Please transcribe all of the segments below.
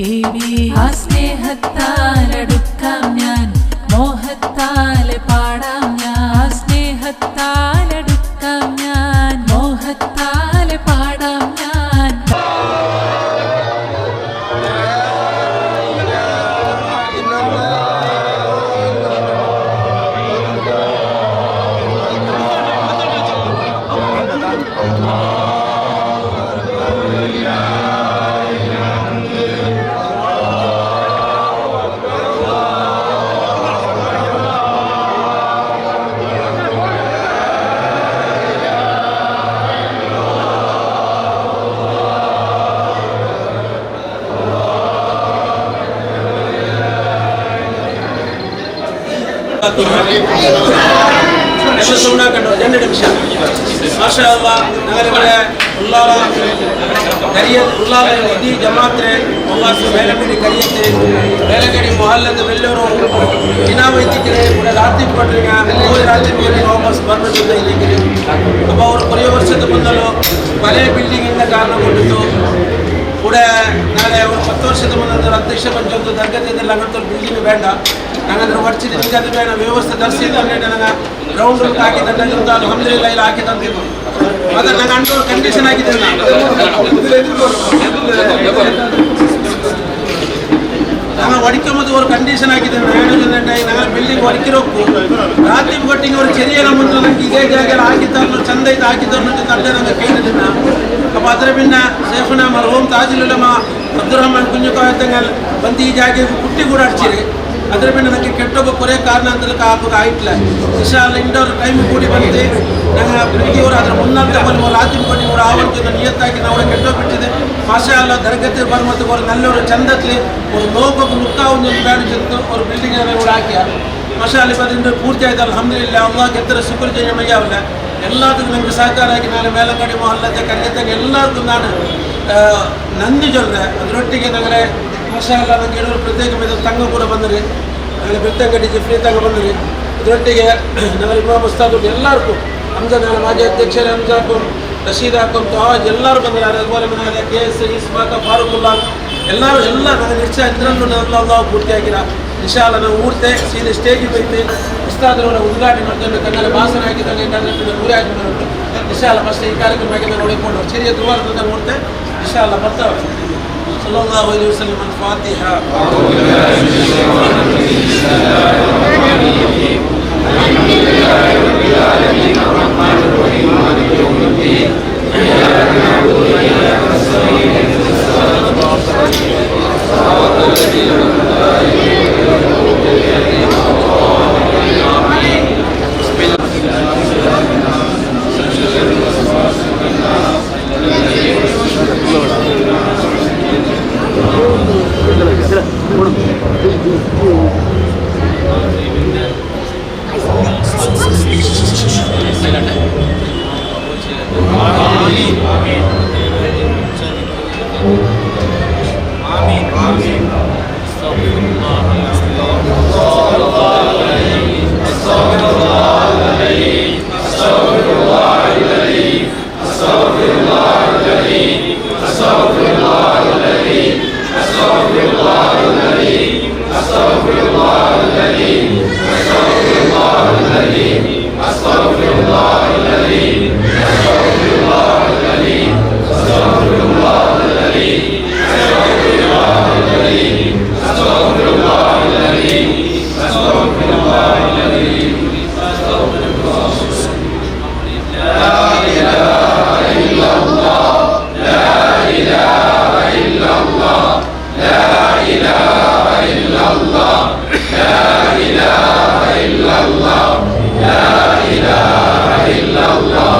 ഹബീബി ആ സ്നേഹത്താലടുക്കാം ഞാൻ മോഹത്താലെ പാടാം ഞാൻ സ്നേഹത്താലടുക്കാം ഞാൻ മോഹത്താലെ പാടാം ഞാൻ ಜಮಾತ್ರೆ ಬೇಲಗಡಿ ಕರಿಯತ್ತೆ ಬೇಲಗಡಿ ಮೊಹಲ್ಲದ ಎಲ್ಲರೂ ದಿನಾವೈತಿಗೆ ರಾತ್ರಿ ಕೊಟ್ಟರೆ ರಾತ್ರಿ ವಾಪಸ್ ಬರ್ಬಿಟ್ಟಿದ್ದ ಇಲ್ಲಿಗೆ അപ്പോൾ അവർ കുറേ വർഷത്തെ മുന്നല്ലോ പല ബിൽഡിങ്ങിൻ്റെ കാരണം കൊണ്ടിട്ടു കൂടെ നാളെ ഒരു 10 ವರ್ಷದ മുന്നേ അധ്യക്ഷ പഞ്ചായത്ത് ദർഗത്തിൽ അങ്ങനത്തെ ഒരു ബിൽഡിംഗ് വേണ്ട ഞങ്ങൾ പഠിച്ചിട്ട് എനിക്ക് അത് വേണം വ്യവസ്ഥ ദർശിച്ചിട്ട് ഞങ്ങൾ ഗ്രൗണ്ട് ಹಾಕಿ ತಂದಿದ್ದು ಅಲ್ಹಮ್ದುಲಿಲ್ಲ ಇಲ್ಲಿ ಹಾಕಿ ತಂದಿದ್ದು ಅದು ನಾನು ಅಂಡು ಕಂಡೀಷನ್ ಆಗಿದ್ದೇನೆ ഞങ്ങൾ ഒടിക്കുമ്പോൾ ഒരു കണ്ടീഷൻ ആക്കിയിട്ടുണ്ട് ഞങ്ങൾ ബിൽഡിംഗ് ഒടിക്കിറോക്കു രാത്രി കൊട്ടിങ് ഒരു ചെറിയ നമുക്ക് ഇതേ ജാഗയിൽ ആക്കിത്തരണം ചന്ത ഇത് ആക്കിത്തരണം തന്നെ ഞങ്ങൾ കേട്ടിട്ടില്ല അപ്പോൾ അതിന് പിന്നെ ഷേഖുന മർഹൂം താജുലുലമ അബ്ദുറഹ്മാൻ കുഞ്ഞുക്കോയത്തങ്ങൾ ಬಂದು ಈ ಜಾಗಕ್ಕೆ ಕುಟ್ಟಿ ಕೂಡ ಅಡಿಸಿರಿ ಅದ್ರ ಮೇಲೆ ನನಗೆ ಕೆಟ್ಟೋಗೋ ಕೊರೆ ಕಾರಣಾಂತರಕ್ಕೆ ಹಾಕೋಕೆ ಆಯ್ತಿಲ್ಲ ಇನ್ಶಾಲ್ಲ ಇಂಡೋರ್ ಟೈಮ್ ಕೂಡಿ ಬಂದು ഞങ്ങൾ പ്രീതിയോട് അതിന് മുന്നത്തെ പോലെ ഒരു ആദ്യം കൊണ്ടി ഒരു ആവർത്തിക്കുന്ന നിയത്താക്കി നമ്മളെ കെട്ടോപ്പിട്ടത് മാഷാല്ല ദർഗത്തിൽ പറഞ്ഞത് ഒരു നല്ലൊരു ചന്തത്തിൽ ഒരു നോക്കൊക്കെ ലുക്കാവുന്ന കാണിച്ചത് ഒരു ബിൽഡിംഗ് ഇവിടെ ആക്കിയ മാഷാല്ല ഇപ്പം അതിൻ്റെ പൂർത്തിയായത് അൽഹംദുലില്ല അള്ളാഹ്ക്ക് എത്ര ശുക്ർ ചെയ്യാൻ വയ്യാവില്ല എല്ലാത്തിനും നിങ്ങൾക്ക് സഹകാരമാക്കി ഞാൻ മേലക്കാടി മോഹല്ലത്തെ കല്യത്തേക്ക് എല്ലാവർക്കും ನಾನು ನಂದಿ ಚೊಲ್ಲೆ ಅದರೊಟ್ಟಿಗೆ ನಗರೆ ಮಾಷಾಲ್ಲ ನನಗೆ ಏನೋ ಪ್ರತ್ಯೇಕ ತಂಗ ಕೂಡ ಬಂದಿರಿ ನನಗೆ ಬೆತ್ತಂಗಡಿ ಜಿಫ್ರಿ ತಂಗ ಬಂದಿರಿ ಅದರೊಟ್ಟಿಗೆ ನಗರ ಇಮಾಮ್ ಉಸ್ತಾದ್ ಎಲ್ಲರಿಗೂ ಹಮ್ಜದ್ ನಾನು ಮಾಜಿ ಅಧ್ಯಕ್ಷರ ಹಮ್ಜಾಕುಂ ರಶೀದಾಕುಂ ತವಾಜ್ ಎಲ್ಲರೂ ಬಂದಿದ್ದಾರೆ അതുപോലെ ನನಗೆ ಕೆ ಎಸ್ ಇಸ್ಮಾಕ ಫಾರೂಕುಲ್ಲಾ ಎಲ್ಲರೂ ಎಲ್ಲ ನನಗೆ ನಿಶ್ಚಯ ಇದರಲ್ಲೂ ಅಲ್ಲಾಹ್ ಪೂರ್ತಿಯಾಗಿರ ಇನ್ಶಾಲ್ಲ ನಾವು ಊರ್ತೆ ಸೀದಾ ಸ್ಟೇಜಿಗೆ ಬೈತೆ ಉಸ್ತಾದರವರ ಉದ್ಘಾಟನೆ ಮಾಡ್ಕೊಂಡು ಕನ್ನಡ ಭಾಷಣ ಹಾಕಿದಾಗ ಊರೇ ಆಗಿದ್ದಾರೆ ಇನ್ಶಾಲ್ಲ ಫಸ್ಟ್ ಈ ಕಾರ್ಯಕ್ರಮಕ್ಕೆ ನೋಡಿಕೊಂಡು ಸಿರಿಯ ದುವಾರದಿಂದ ನೋಡ್ತೆ ಇನ್ಶಾಲ್ಲ ಬರ್ತಾವೆ ಸಲ್ಲಲ್ಲಾಹು ಅಲೈಹಿ ವಸಲ್ಲಂ ಫಾತಿಹಾ La ilaha illallah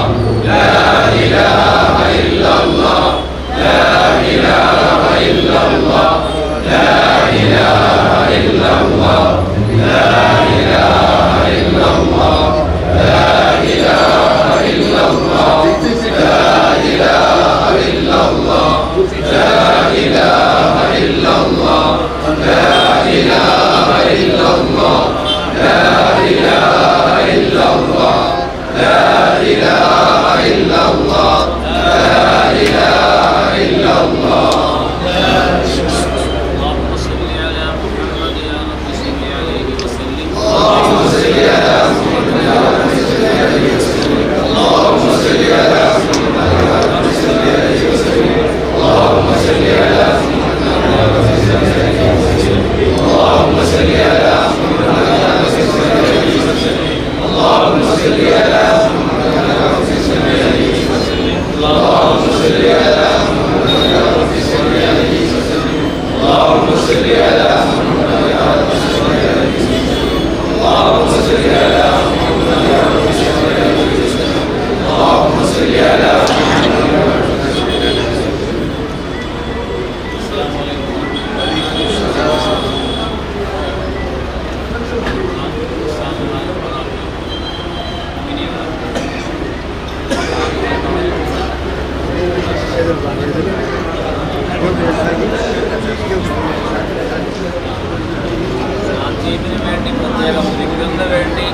വേണ്ടി പ്രത്യേകം ദിക്റിന് വേണ്ടി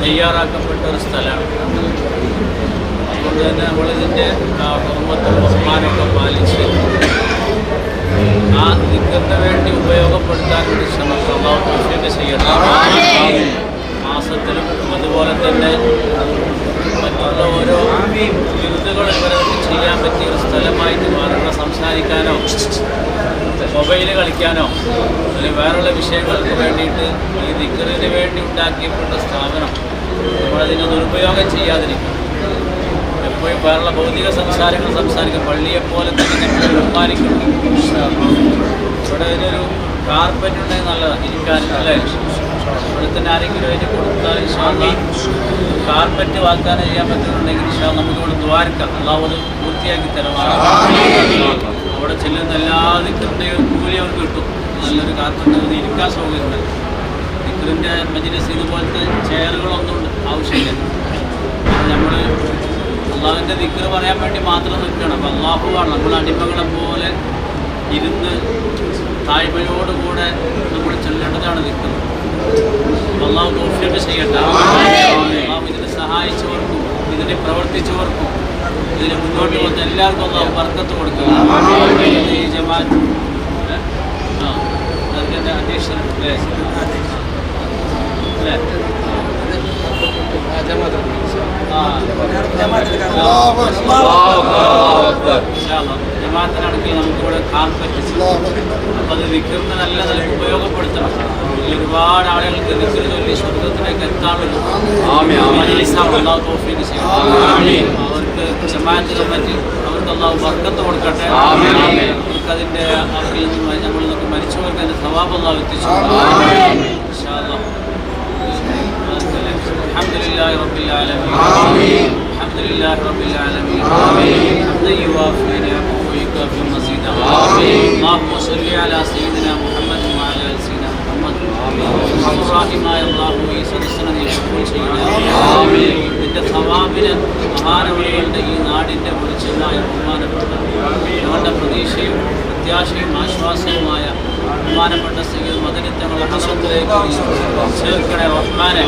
തയ്യാറാക്കപ്പെട്ട ഒരു സ്ഥലമാണ്. അതുകൊണ്ട് തന്നെ നമ്മളിതിൻ്റെ ഹുർമത്തും ബഹുമാനമൊക്കെ പാലിച്ച് ആ ദിക്റിന് വേണ്ടി ഉപയോഗപ്പെടുത്താൻ വേണ്ടി ശ്രമിക്കുക. അല്ലാഹു തൗഫീഖ് ചെയ്യട്ടെ. മാസത്തിലും അതുപോലെ തന്നെ മറ്റുള്ള ഓരോ വിരുന്നുകൾ ഇവരൊക്കെ ചെയ്യാൻ പറ്റിയ ഒരു സ്ഥലമായിട്ട് മാറുന്ന സംസാരിക്കാനോ മൊബൈൽ കളിക്കാനോ അല്ലെങ്കിൽ വേറെയുള്ള വിഷയങ്ങൾക്ക് വേണ്ടിയിട്ട് ഈ ദിക്റിന് വേണ്ടി ഉണ്ടാക്കിയപ്പെട്ട സ്ഥാപനം നമ്മളതിനെ ദുരുപയോഗം ചെയ്യാതിരിക്കും. എപ്പോഴും വേറെയുള്ള ഭൗതിക സംസാരിക്കും. പള്ളിയെപ്പോലെ തന്നെ നമ്മൾ ബഹുമാനിക്കണം. ഇവിടെ ഇതിനൊരു കാർപ്പറ്റ് ഉണ്ടെങ്കിൽ നല്ലതാണ് ഇരിക്കാൻ, അല്ലേ? ഇവിടെ തന്നെ ആരെങ്കിലും അതിന് കൊടുത്താൽ കാർപ്പറ്റ് വാഗ്ദാനം ചെയ്യാൻ പറ്റുന്നുണ്ടെങ്കിൽ നമുക്കിവിടെ ദ്വാരക്കാം. അല്ലാഹു അത് പൂർത്തിയാക്കി തരണം. അവിടെ ചെല്ലുന്ന എല്ലാ ദിക്റിൻ്റെയും കൂലി അവർക്ക് കിട്ടും. നല്ലൊരു കാർപ്പറ്റ് ഇരിക്കാൻ സൗകര്യമുണ്ട്. ദിക്റിൻ്റെ മജ്‌ലിസ് ഇതുപോലത്തെ ചെയറുകളൊന്നും ആവശ്യമില്ല. നമ്മൾ അള്ളാഹുവിൻ്റെ ദിക്ർ പറയാൻ വേണ്ടി മാത്രം നിൽക്കണം. അപ്പോൾ അള്ളാഹുവാണ് നമ്മൾ അടിമകളെ പോലെ ഇരുന്ന് താഴ്മയോടുകൂടെ നമ്മൾ ചൊല്ലേണ്ടതാണ് ദിക്ർ. അള്ളാഹു തൗഫീഖ് ചെയ്യട്ടെ. അള്ളാഹു ഇതിനെ സഹായിച്ചവർക്കും ഇതിനെ പ്രവർത്തിച്ചവർക്കും ഇതിന് മുന്നോട്ട് വന്ന എല്ലാവർക്കും അള്ളാഹു ബർക്കത്ത് കൊടുക്കുക. ഈ ജമാഅത്ത് അതിൻ്റെ അധ്യക്ഷൻ അല്ലേ? ജമാഅത്തിനാണെങ്കിൽ നമുക്കിവിടെ കാർപ്പറ്റ്, അപ്പോൾ അത് ദിക്റിന് നല്ല നിലയ്ക്ക് ഉപയോഗപ്പെടുത്തണം. ഒരുപാട് ആളുകൾക്ക് ദിക്ർ ചൊല്ലി സ്വർഗത്തിലേക്ക് എത്താനുള്ള അല്ലാഹു തൗഫീഖ് ചെയ്യട്ടെ. അവർക്ക് ജമാഅത്ത് കമ്മിറ്റി അവർക്ക് അല്ലാഹു ബർക്കത്ത് കൊടുക്കട്ടെ. അവർക്കതിൻ്റെ അവരിൽ നിന്ന് ഞങ്ങളിൽ നിന്നൊക്കെ മരിച്ചവർക്ക് അതിൻ്റെ സവാബ് അല്ലാഹു എത്തിച്ചു. ഇൻഷാ അല്ലാഹ്. അൽഹംദുലില്ലാഹി റബ്ബിൽ ആലമീൻ. അൽഹംദുലില്ലാഹി റബ്ബിൽ ആലമീൻ. ഹംദൻ യുവാഫി നിഅമഹു വയുകാഫി മസീദഹു. അല്ലാഹുമ്മ സ്വല്ലി അലാ സയ്യിദിനാ മുഹമ്മദ് വഅലാ ആലി സയ്യിദിനാ മുഹമ്മദ്. റഹീമായ അല്ലാഹു ഈ സദസ്സിനെ നീ കബൂൽ ചെയ്യണേ. ഇതിൻ്റെ സവാബിന് മഹാനവരുകളുടെ ഈ നാടിൻ്റെ വെളിച്ചമായ ബഹുമാനപ്പെട്ട ഞങ്ങളുടെ പ്രതീക്ഷയും പ്രത്യാശയും ആശ്വാസവുമായ ബഹുമാനപ്പെട്ട സയ്യിദ് മദനി തങ്ങളുടെ ഹസത്തിലേക്ക് ചേർക്കണേ റഹ്മാനെ.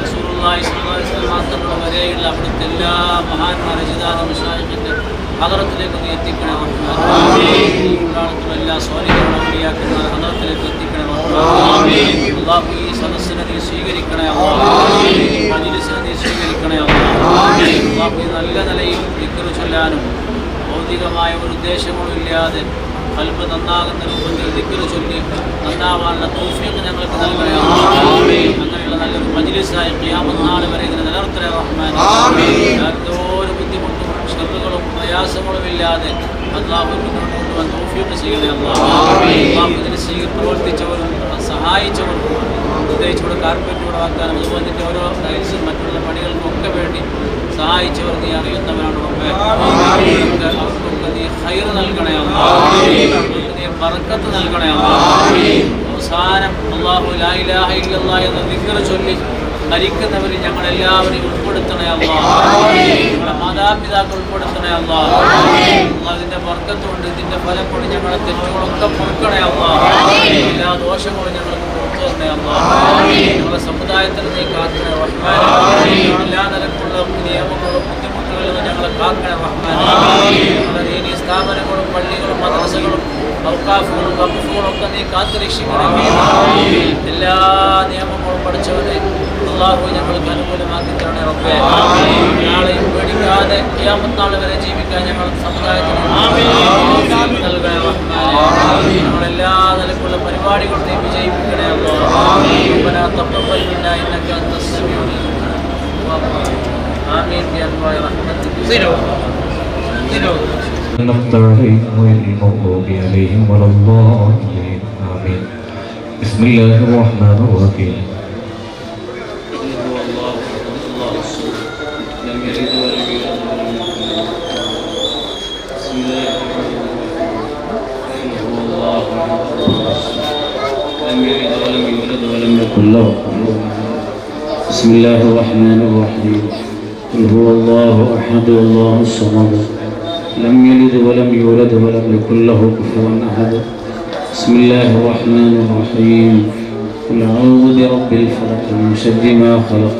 റസൂലുള്ളാഹി സ്വല്ലല്ലാഹു അലൈഹി വസല്ലം തങ്ങൾ വരെയുള്ള അവിടുത്തെ എല്ലാ മഹാന്മാർ രചിതാനും മശായിഖിൻ്റെ ഹദറത്തിലേക്ക് നീ എത്തിക്കണേ റഹ്മാനെ. എല്ലാ സ്വാലിഹീങ്ങളും ഔലിയാക്കുന്ന ഹദറത്തിലേക്ക് എത്തിക്കണേ റഹ്മാനെ. അല്ലാഹു ഈ സദസ്സിനെ നീ സ്വീകരിക്കണേ അല്ലാഹ്. ഈ മജ്‌ലിസിനെ നീ സ്വീകരിക്കണേ അല്ലാഹ്. അല്ലാഹു ഈ നല്ല നിലയിൽ ദിക്ർ ചൊല്ലാനും ഭൗതികമായ ഒരു ഉദ്ദേശങ്ങളും ഇല്ലാതെ ഖൽബ് നന്നാകുന്ന രൂപത്തിൽ ദിക്ർ ചൊല്ലി നന്നാവാനുള്ള തൗഫീഖ് ഞങ്ങൾക്ക് നൽകണേ അല്ലാഹ്. അങ്ങനെയുള്ള നല്ലൊരു മജ്‌ലിസായി ഖിയാമത്ത് നാൾ വരെ ഇതിനെ നിലനിർത്തണേ റഹ്മാൻ. യാതൊരു ബുദ്ധിമുട്ടും ഷർറുകളും പ്രയാസങ്ങളും ഇല്ലാതെ അല്ലാഹു മുന്നോട്ട് കൊണ്ടുപോകാൻ തൗഫീഖ് ചെയ്യണേ അല്ലാഹ്. അല്ലാഹു ഇതിന് പ്രവർത്തിച്ചവരും സഹായിച്ചവർക്കും പ്രത്യേകിച്ച് ഇവിടെ കാർപ്പറ്റ് ഇവിടെ വാക്കാനും അതുപോലെ തന്നെ ഓരോ ടൈൽസും മറ്റുള്ള പണികൾക്കും ഒക്കെ വേണ്ടി സഹായിച്ചവർ നീ അറിയുന്നവരാണ് റബ്ബേ. അവർക്കൊക്കെ നീ ഖൈർ നൽകണേ അല്ലാഹ്. നീ ബർക്കത്ത് നൽകണേ അല്ലാഹ്. അവസാനം അല്ലാഹു ലാ ഇലാഹ ഇല്ലല്ലാഹ് എന്ന ദിക്ർ ചൊല്ലി മരിക്കുന്നവരിൽ ഞങ്ങളെല്ലാവരെയും ഉൾപ്പെടുത്തണേ അല്ലാഹ്. ഞങ്ങളുടെ മാതാപിതാക്കൾ ഉൾപ്പെടുത്തണേ അല്ലാഹ്. അതിൻ്റെ ബർക്കത്ത് കൊണ്ട് ഇതിൻ്റെ ഫലം കൊണ്ട് ഞങ്ങളുടെ തെറ്റുകളൊക്കെ പൊറുക്കണേ അല്ലാഹ്. എല്ലാ ദോഷങ്ങളും ഞങ്ങൾക്ക് പുറത്തു തരണേ അല്ലാഹ്. ഞങ്ങളുടെ സമുദായത്തിൽ നീ കാക്കണേ റഹ്മാനെ. എല്ലാ നിലക്കുള്ള നിയമങ്ങളും ബുദ്ധിമുട്ടുകളിൽ നിന്ന് ഞങ്ങളെ കാക്കണേ റഹ്മാനെ. ഞങ്ങളുടെ ദീനീ സ്ഥാപനങ്ങളും പള്ളികളും മദ്രസകളും ഔഖാഫുകളും വഖഫുകളും ഒക്കെ നീ കാത്തുരക്ഷിക്കണേ. എല്ലാ നിയമങ്ങളും പഠിച്ചവരെ അല്ലാഹു ഞങ്ങൾക്ക് അനുകൂലമാക്കി തരണേ റബ്ബേ. നാളെയും പേടിക്കാതെ ഖിയാമത്ത് നാൾ വരെ ജീവിക്കാൻ ഞങ്ങൾ സമുദായത്തിന് നൽകണേ റഹ്മാനെ. ഞങ്ങളെല്ലാ നിലക്കുള്ള പരിപാടികളും നീ വിജയിപ്പിക്കണേ അല്ലാഹ്. റബ്ബനാ തഖബ്ബൽ മിന്നാ ഇന്നക അൻതസ് സമീഉൽ അലീം. ആമീൻ ബിഅൻവാഇ റഹ്മതിക. المغضوب عليهم ولا الضالين بسم الله الرحمن الرحيم بسم الله الرحمن الرحيم قل هو الله أحد الله الصمد لم يلد ولم يولد ولم يكن له كفوا أحد بسم الله الرحمن الرحيم قل أعوذ برب الفلق من شر ما خلق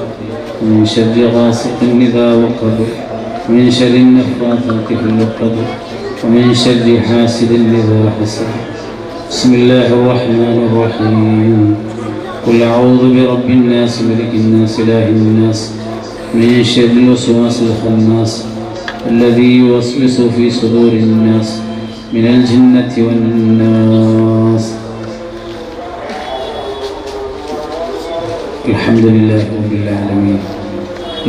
ومن شر غاسق إذا وقب ومن شر النفاثات في العقد ومن شر حاسد إذا حسد بسم الله الرحمن الرحيم قل أعوذ برب الناس ملك الناس إله الناس من شر الوسواس الخناس الذي يوسوس في صدور الناس من الجنة والناس. الحمد لله رب العالمين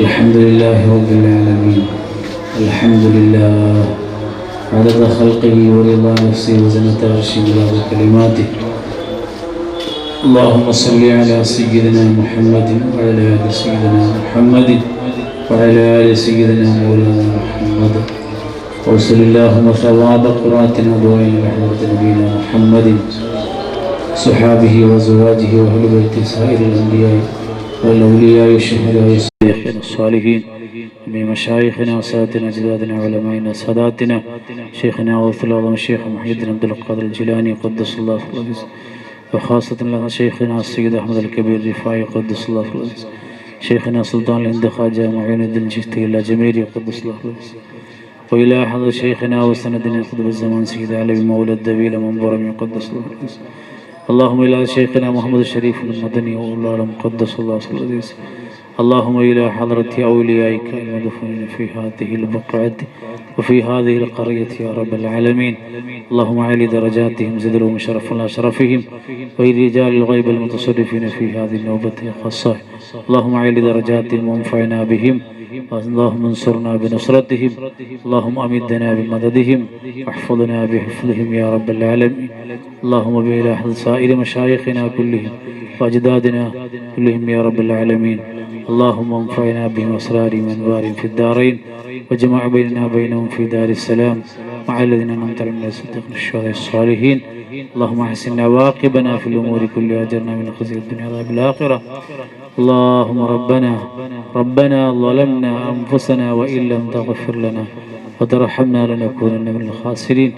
الحمد لله رب العالمين الحمد لله عدد خلقه ورضا نفسه وزنة عرشه وكلماته. اللهم صل على سيدنا محمد وعلى آل سيدنا محمد وعلى آل سيدنا مولانا محمد وصل اللهم ثواب قراءتنا ودعائنا لحضرة نبينا محمد صحابه وزواجه وأهل بيت سائر الأنبياء والأولياء والشهداء الصالحين بمشايخنا وسادتنا أجدادنا علمائنا ساداتنا شيخنا وغوث العظم الشيخ محي الدين عبد القادر الجيلاني قدس الله سره وخاصة لنا شيخنا السيد أحمد الكبير الرفاعي قدس الله سره شيخنا سلطان الهند خواجة معين الدين الجفتي الأجميري قدس الله سره وإلى حضر شيخنا وسندنا قطب الزمان سيد علي مولى الدبيل منبر من قدس الله سره. اللهم إلى شيخنا محمد الشريف المدني والله مقدس الله سره. اللهم إلى حضرة أوليائك المدفونين في هذه البقعة وفي هذه القرية يا رب العالمين. اللهم علي درجاتهم زد لهم شرف على شرفهم ورجال الغيب المتصرفين في هذه النوبة الخاصة. اللهم علي درجاتهم وانفعنا بهم اللهم انصرنا بنصرتهم. اللهم أمدنا بمددهم واحفظنا بحفظهم يا رب العالمين. اللهم بإلى حضرة سائر مشايخنا كلهم وأجدادنا كلهم يا رب العالمين. اللهم انفعنا بهم أسرار وأنوار في الدارين وجمع بيننا بينهم في دار السلام مع الذين أنعمت عليهم من الصديقين الشهداء الصالحين. اللهم احسن عواقبنا في الأمور كلها أجرنا من خزي الدنيا وعذاب الآخرة. اللهم ربنا ظلمنا أنفسنا وإن لم تغفر لنا وترحمنا لنكونن من الخاسرين.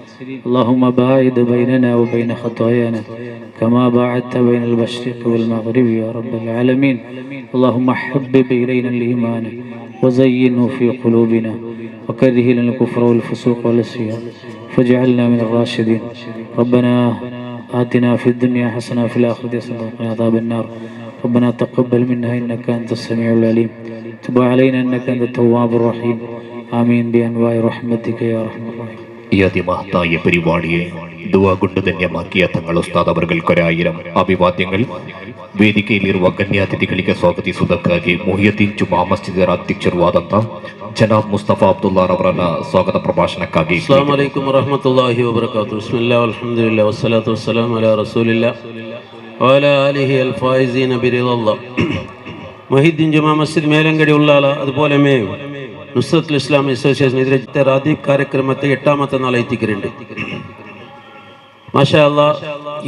اللهم باعد بيننا وبين خطايانا كما باعدت بين المشرق والمغرب يا رب العالمين. اللهم حبب إلينا الإيمان وزينه في قلوبنا وكره لنا الكفر والفسوق والعصيان فاجعلنا من الراشدين. ربنا آتنا في الدنيا حسنة وفي الآخرة حسنة وقنا عذاب النار. ربنا تقبل منا إنك أنت السميع العليم تب علينا إنك أنت التواب الرحيم آمين بأنواع رحمتك يا أرحم الراحمين. ഈ അതിമഹത്തായ പരിപാടിയെ ദുആ കൊണ്ട് ധന്യമാക്കിയ തങ്ങൾ ഉസ്താദ് അവർക്കൊരായിരം അഭിവാദ്യങ്ങൾ. ವೇದಿಕೆಯಲ್ಲಿರುವ ಗಣ್ಯಾತಿಥಿಗಳಿಗೆ ಸ್ವಾಗತಿಸುವುದಕ್ಕಾಗಿ ಮುಹಿಯುದ್ದೀನ್ ಜುಮಾ ಮಸ್ಜಿದರ ಅಧ್ಯಕ್ಷರುವಾದಂಥ ಜನಾಬ್ ಮುಸ್ತಫಾ ಅಬ್ದುಲ್ಲಾ ಅವರನ್ನ ಸ್ವಾಗತ ಪ್ರಭಾಷಣಕ್ಕಾಗಿ. ಅಸ್ಸಲಾಮು ಅಲೈಕುಂ ವರಹಮತುಲ್ಲಾಹಿ ವಬರಕಾತುಹು. ಬಿಸ್ಮಿಲ್ಲಾಹ್ ಅಲ್ಹಮ್ದುಲಿಲ್ಲಾಹ್ ವಸ್ಸಲಾತು ವಸ್ಸಲಾಮು ಅಲಾ ರಸೂಲಿಲ್ಲಾಹ್ വഅലാ ആലിഹി അൽ ഫായിസീന ബിറിദല്ലാഹ്. മുഹിയുദ്ദീൻ ജുമാ മസ്ജിദ് മേലങ്കടി ഉള്ളാല അതുപോലെ നുസ്രത്തുൽ ഇസ്ലാം അസോസിയേഷൻ ഇതിലെ റാദീബ് ಕಾರ್ಯಕ್ರಮത്തെ 8ാമത്തെ നാൾ എത്തിക്കുന്നുണ്ട്. മാഷാ അല്ലാഹ്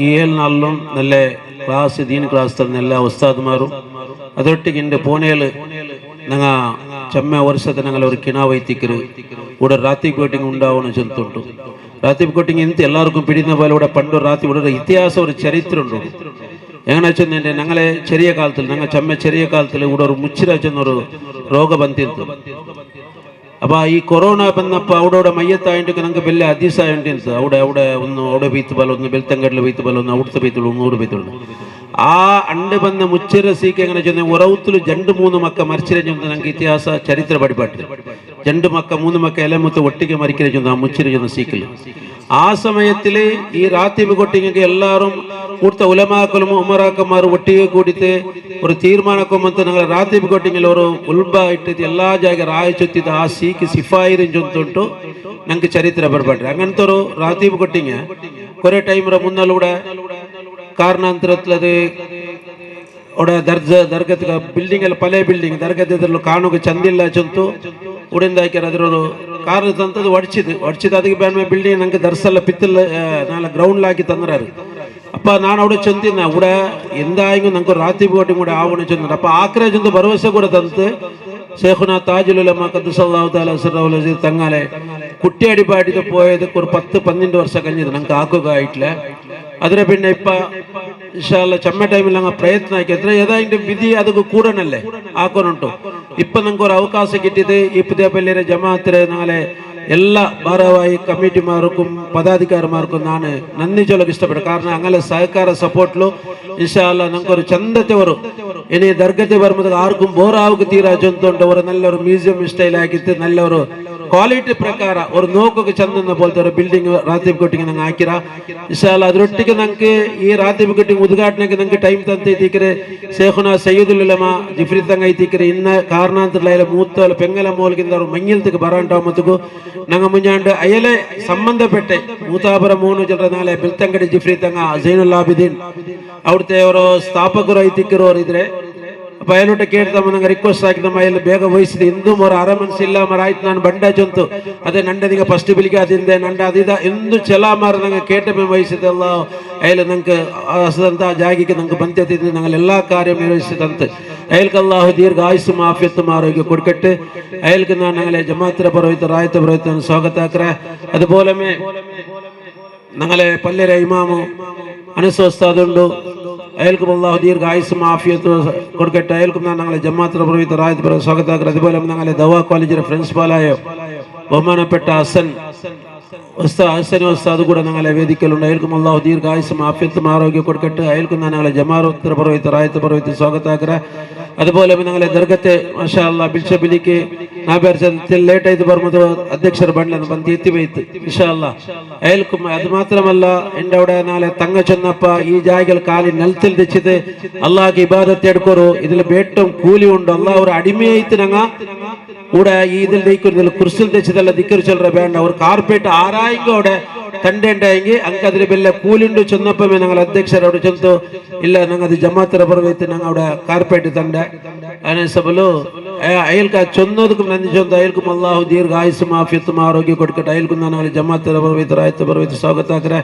ഈ 7 നാളിലും നല്ല ക്ലാസ് ദീൻ ക്ലാസ് തന്ന എല്ലാ ഉസ്താദ്മാരും ಅದರೊಟ್ಟಿಗೆ ಪುಣೆಯಲ್ಲಿ ನಂಗೆ ಚೆಮ್ಮೆ ವರ್ಷದ ನಂಗೆ ഒരു കിണാവ് എത്തിക്കരു ഇവിടെ റാത്തീബ് കോട്ടിങ് ഉണ്ടാവുന്ന ചെന്തുണ്ട്. റാത്തീബ് കോട്ടിങ് എന്ത് എല്ലാവർക്കും പിടിക്കുന്ന പോലെ ഇവിടെ പണ്ട് റാത്തീബ് ഇവിടെ ഇതിഹാസം ഒരു ചരിത്രം ഉണ്ട്. എങ്ങനെ വെച്ചാൽ ഞങ്ങളെ ചെറിയ കാലത്തിൽ ഞങ്ങൾ ചെറിയ കാലത്തിൽ ഇവിടെ ഒരു മുച്ചിര ചെന്നൊരു രോഗം ಬಂದಿತ್ತು. അപ്പോൾ ഈ കൊറോണ ಬಂದപ്പോൾ അവിടെ മയ്യത്തായിട്ട് ഞങ്ങൾക്ക് വലിയ അതിസായിട്ട് അവിടെ ഒന്ന് അവിടെ ബീത്ത് പോലെ ഒന്ന് ಬೆಳ್ತಂಗಡ್ಲ ಬೀತ್ പോലെ ഒന്ന് അവിടുത്തെ ബീത്തുള്ളൂ ഒന്നൂടെ ബീത്തുള്ളൂ. ആ അണ്ട് ಬಂದ ಮುಚ್ಚಿರ ಸೀಕೆ എങ്ങനെ ചെന്ന ഉറവുത്തിൽ 2-3 മക്ക മരിച്ചിരുന്നു. ഞങ്ങൾക്ക് ഇതിഹാസ ചരിത്ര പഠിപ്പാട്ട് 2 മക്ക 3 മക്ക എലമുത്ത് ഒട്ടിಗೆ മരിക്കുന്നു ആ മുച്ചിര ചെന്ന സീക്കിൽ. ആ സമയത്തിൽ ഈ റാത്തീബ് കൊട്ടിങ്ങക്ക് എല്ലാവരും കൂടുതൽ ഉലമാക്കളും ഉമറാക്കന്മാരും ഒട്ടിಗೆ കൂടിയിട്ട് ഒരു തീരുമാനക്കൊമ്പത്ത് ഞങ്ങൾ റാത്തീബ് കൊട്ടിങ്ങിൽ ഒരു ഉൽബ ഇട്ടിട്ട് എല്ലാ ಜಾಗ ರಾಯ ಚೊತ್ತಿದ್ದು ಆ ಸೀಕಿ ಸಿಫಾಯಿರಿನ ಜೊಂತುಂಟು ഞങ്ങൾക്ക് ചരിത്ര പഠിപ്പാട്ട്. അങ്ങനത്തെ ഒരു റാത്തീബ് കൊട്ടിങ് കുറേ ടൈമിന്റെ മുന്നല്ലൂടെ ಕಾರಣಾಂತರತ್ಲದು ಒಡ ದರ್ಗದ ಬಿಲ್ಡಿಂಗ್ ಎಲ್ಲ ಪಲೆ ಬಿಲ್ಡಿಂಗ್ ದರ್ಗದ್ರಲ್ಲೂ ಕಾಣೋಕೆ ಚಂದಿಲ್ಲ ಚಂತು ಉಡಿಂದ ಹಾಕ್ಯಾರ ಅದ್ರ ಕಾರಣ ತಂತದ್ದು ಒಡ್ಚಿದ್ದು ಅದಕ್ಕೆ ಬೇಡ ಬಿಲ್ಡಿಂಗ್ ನಂಗೆ ದರ್ಸಲ್ಲ ಪಿತ್ತಲ್ಲ ನಾಳೆ ಗ್ರೌಂಡ್ ಹಾಕಿ ತಂದ್ರಾರು ಅಪ್ಪ ನಾನು അവിടെ ചൊന്തിന്ന അവിടെ എന്തായെങ്കിലും നമുക്ക് റാത്തി പോയിട്ടും കൂടെ ആവണ ചൊന്നത് അപ്പൊ ആക്രെ ചൊന്ത് ഭരവസ കൂടെ തന്നിട്ട് ഷേഖുന താജുൽ ഉലമ ഖദ്ദസല്ലാഹു തആല സിർറഹുൽ അസീസ് തങ്ങളെ കുട്ടിയടിപ്പാടിട്ട് പോയത് ഒരു 10-12 ವರ್ಷ കഴിഞ്ഞത് നമുക്ക് ആക്കുക ആയിട്ടില്ല അതിനെ പിന്നെ ഇപ്പൊ ഇൻഷാ അല്ലാഹ് ചമ്മ ടൈമിൽ ഞങ്ങൾ പ്രയത്ന ആക്കിയത്ര ഏതായാലും വിധി ಅದಕ್ಕೆ ಕೂಡನಲ್ಲೇ ಹಾಕೋನುಂಟು ഇപ്പൊ നമുക്ക് ഒരു അവകാശം കിട്ടിയത് ഈ പുതിയപള്ളിയുടെ ജമാഅത്തിലെ നാളെ എല്ലാ ഭാരവാഹി കമ്മിറ്റിമാർക്കും പദാധികാരിമാർക്കും ನಾನು നന്ദി ചൊല്ലಕ್ಕೆ ഇഷ്ടപ്പെടും കാരണം അങ്ങനെ സഹಕಾರ സപ്പോർട്ടിಲು ഇൻഷാ അല്ലാഹ് നമുക്കൊരു ചന്തത്തെ വരും ഇനി ദർഗത്തെ വരുമ്പോൾ ആർക്കും ബോറാവുക തീരാ ചൊന്തുണ്ട് ഒരു നല്ലൊരു മ്യൂസിയം സ്റ്റൈൽ ആക്കിയിട്ട് നല്ലൊരു ಕ್ವಾಲಿಟಿ ಪ್ರಕಾರ ಅವ್ರು ನೋಕೋಕೆ ಚಂದ ಬೋಲ್ತಾ ಬಿಲ್ಡಿಂಗ್ ರಾತೀಬ್ ಕೊಟ್ಟಿಗೆ ನಂಗೆ ಹಾಕಿರ ಇನ್ಶಾ ಅಲ್ಲಾಹ್ ಅದರೊಟ್ಟಿಗೆ ನಂಗೆ ಈ ರಾತೀಬ್ ಕೊಟ್ಟಿಗೆ ಉದ್ಘಾಟನೆಗೆ ನಂಗೆ ಟೈಮ್ ತಂತ ಐತಿಕ್ರೆ ಶೇಖುನಾ ಸಯ್ಯದುಲ್ ಉಲಮಾ ಜಿಫ್ರಿ ತಂಗ ಐತಿಕ್ರೆ ಇನ್ನ ಕಾರಣಾಂತರಲ ಮೂತ್ತ ಪೆಂಗಲ ಮೂಲಗಿಂದ ಅವರು ಮಂಗಿಲ್ತಿಗೆ ಬರಾಂಟ ಮತ್ತಗೂ ನಂಗೆ ಮುಂಜಾಂಡು ಅಯಲೆ ಸಂಬಂಧಪಟ್ಟೆ ಮೂತಾಬರ ಮೂನು ಜನರ ನಾಳೆ ಬಿಲ್ತಂಗಡಿ ಜಿಫ್ರಿ ತಂಗ ಝೈನುಲ್ ಆಬಿದೀನ್ ಅವ್ರತೆ ಅವರು ಸ್ಥಾಪಕರು ಐತಿಕ್ಕರು ಅವ್ರು ಇದ್ರೆ ಬಯಲುಟ ಕೇಳ್ತಮ್ಮ ನಂಗೆ ರಿಕ್ವೆಸ್ಟ್ ಹಾಕಿದ ಮೈಯಲ್ಲಿ ಬೇಗ ವಹಿಸಿದೆ ಇಂದು ಮರ ಅರಮನ್ಸಿಲ್ಲ ಮರ ಆಯ್ತು ನಾನು ಬಂಡ ಚೊಂತು ಅದೇ ನಂಡದಿಗ ಫಸ್ಟ್ ಬಿಲಿಗೆ ಅದಿಂದೆ ನಂಡ ಅದಿದ ಎಂದು ಚಲಾ ಮಾರ ನಂಗೆ ಕೇಟ ವಹಿಸಿದಲ್ಲ ಅಯ್ಯಲ್ಲಿ ನಂಗೆ ಹಸದಂತ ಜಾಗಿಗೆ ನಂಗೆ ಬಂತಿದ್ದು ನಂಗೆ ಎಲ್ಲ ಕಾರ್ಯ ನಿರ್ವಹಿಸಿದಂತೆ അയാൾക്ക് അള്ളാഹു ദീർഘായുസ്സും ആഫിയത്തും ആരോഗ്യം കൊടുക്കട്ടെ അയാൾക്ക് ഞാൻ ഞങ്ങളെ ജമാഅത്തിലെ പർവ്വത റായത്തെ പർവ്വതത്തിന് സ്വാഗതാക്കറ അതുപോലെ ഞങ്ങളെ പള്ളിയുടെ ഇമാമു അനസ് ഉസ്താദുണ്ട് അയാൾക്കും അള്ളാഹു ദീർഘായുസ്സും ആഫിയത്തും കൊടുക്കട്ടെ അയാൾക്കും ഞാൻ ഞങ്ങളെ ജമാഅത്തിലെ പർവ്വത റായത്തെ പർവ്വത സ്വാഗതാക്കറ അതുപോലെ ഞങ്ങളെ ദവാ കോളേജിലെ പ്രിൻസിപ്പാലായ ബഹുമാനപ്പെട്ട ഹസൻ ഉസ്താദ് കൂടെ ഞങ്ങളെ വേദിക്കലുണ്ട് അയാൾക്കും അള്ളാഹു ദീർഘായുസ്സും ആഫിയത്തും ആരോഗ്യം കൊടുക്കട്ടെ അയാൾക്കും ഞാൻ ഞങ്ങളെ ജമാഅത്തിലെ പർവ്വത റായത്തെ പർവ്വത സ്വാഗതാക്കറ അതുപോലെ ഞങ്ങളെ ദർഗത്തെ മാഷാ അല്ലാഹ് ബിൽച്ചബിലിക്ക് ലേറ്റ് ആയിട്ട് പറഞ്ഞത് അധ്യക്ഷർ ബണ്ഡലെന്ന് ಬಂದು എത്തിവെയ്ത്ത് ഇൻഷാ അല്ലാഹ് അയാൾക്കും അത് മാത്രമല്ല എൻ്റെ അവിടെ നാളെ തങ്ങ ചെന്നപ്പ ഈ ജാഗൽ കാലി നെൽത്തിൽ തെച്ചിത് അള്ളാഹ്ക്ക് ഇബാദത്ത് എടുക്കോರು ഇതിൽ ಬೇಟം ಕೂಲಿ ಉಂಡು ಅಲ್ಲಾಹ್ ಅವ್ರ ಅಡಿಮೆಯಾಯ್ತು ನಂಗ ಕೂಡ ಈ ഇതിൽ ദൈക്കുന്നില്ല കുർസിൽ തെച്ചതല്ല ദിക്കർ ചൊല്ലറ വേണ്ട അവർ കാർപ്പേറ്റ് ആരായെങ്കിൽ അവിടെ ತಂಡೆಂಡಾಗಿ ಅಂಕದ್ರ ಬೆಲ್ಲ ಕೂಲಿಂಡು ಚೆನ್ನಪ್ಪಮೆ ನಂಗೆ ಅಧ್ಯಕ್ಷರವ್ರು ಚಂತು ಇಲ್ಲ ನಂಗೆ ಅದು ಜಮಾತರ ಬರಬೇಕು ನಂಗೆ അവിടെ ಕಾರ್ಪೇಟ್ ತಂಡ ಅನೇ ಸಬಲು ಅಯಲ್ಕ ಚೊನ್ನೋದಕ್ಕೆ ನಂದಿ ಚೊಂದ ಅಯಲ್ಕು ಅಲ್ಲಾಹು ദീർഘായുസ്സും ആഫിയത്തും ആരോഗ്യം കൊടുക്കട്ടെ അയൽക്കും നാളെ ജമാഅത്തിലെ ബർവൈത്ത് റായത്തെ ബർവൈത്ത് സ്വാഗതാക്കറെ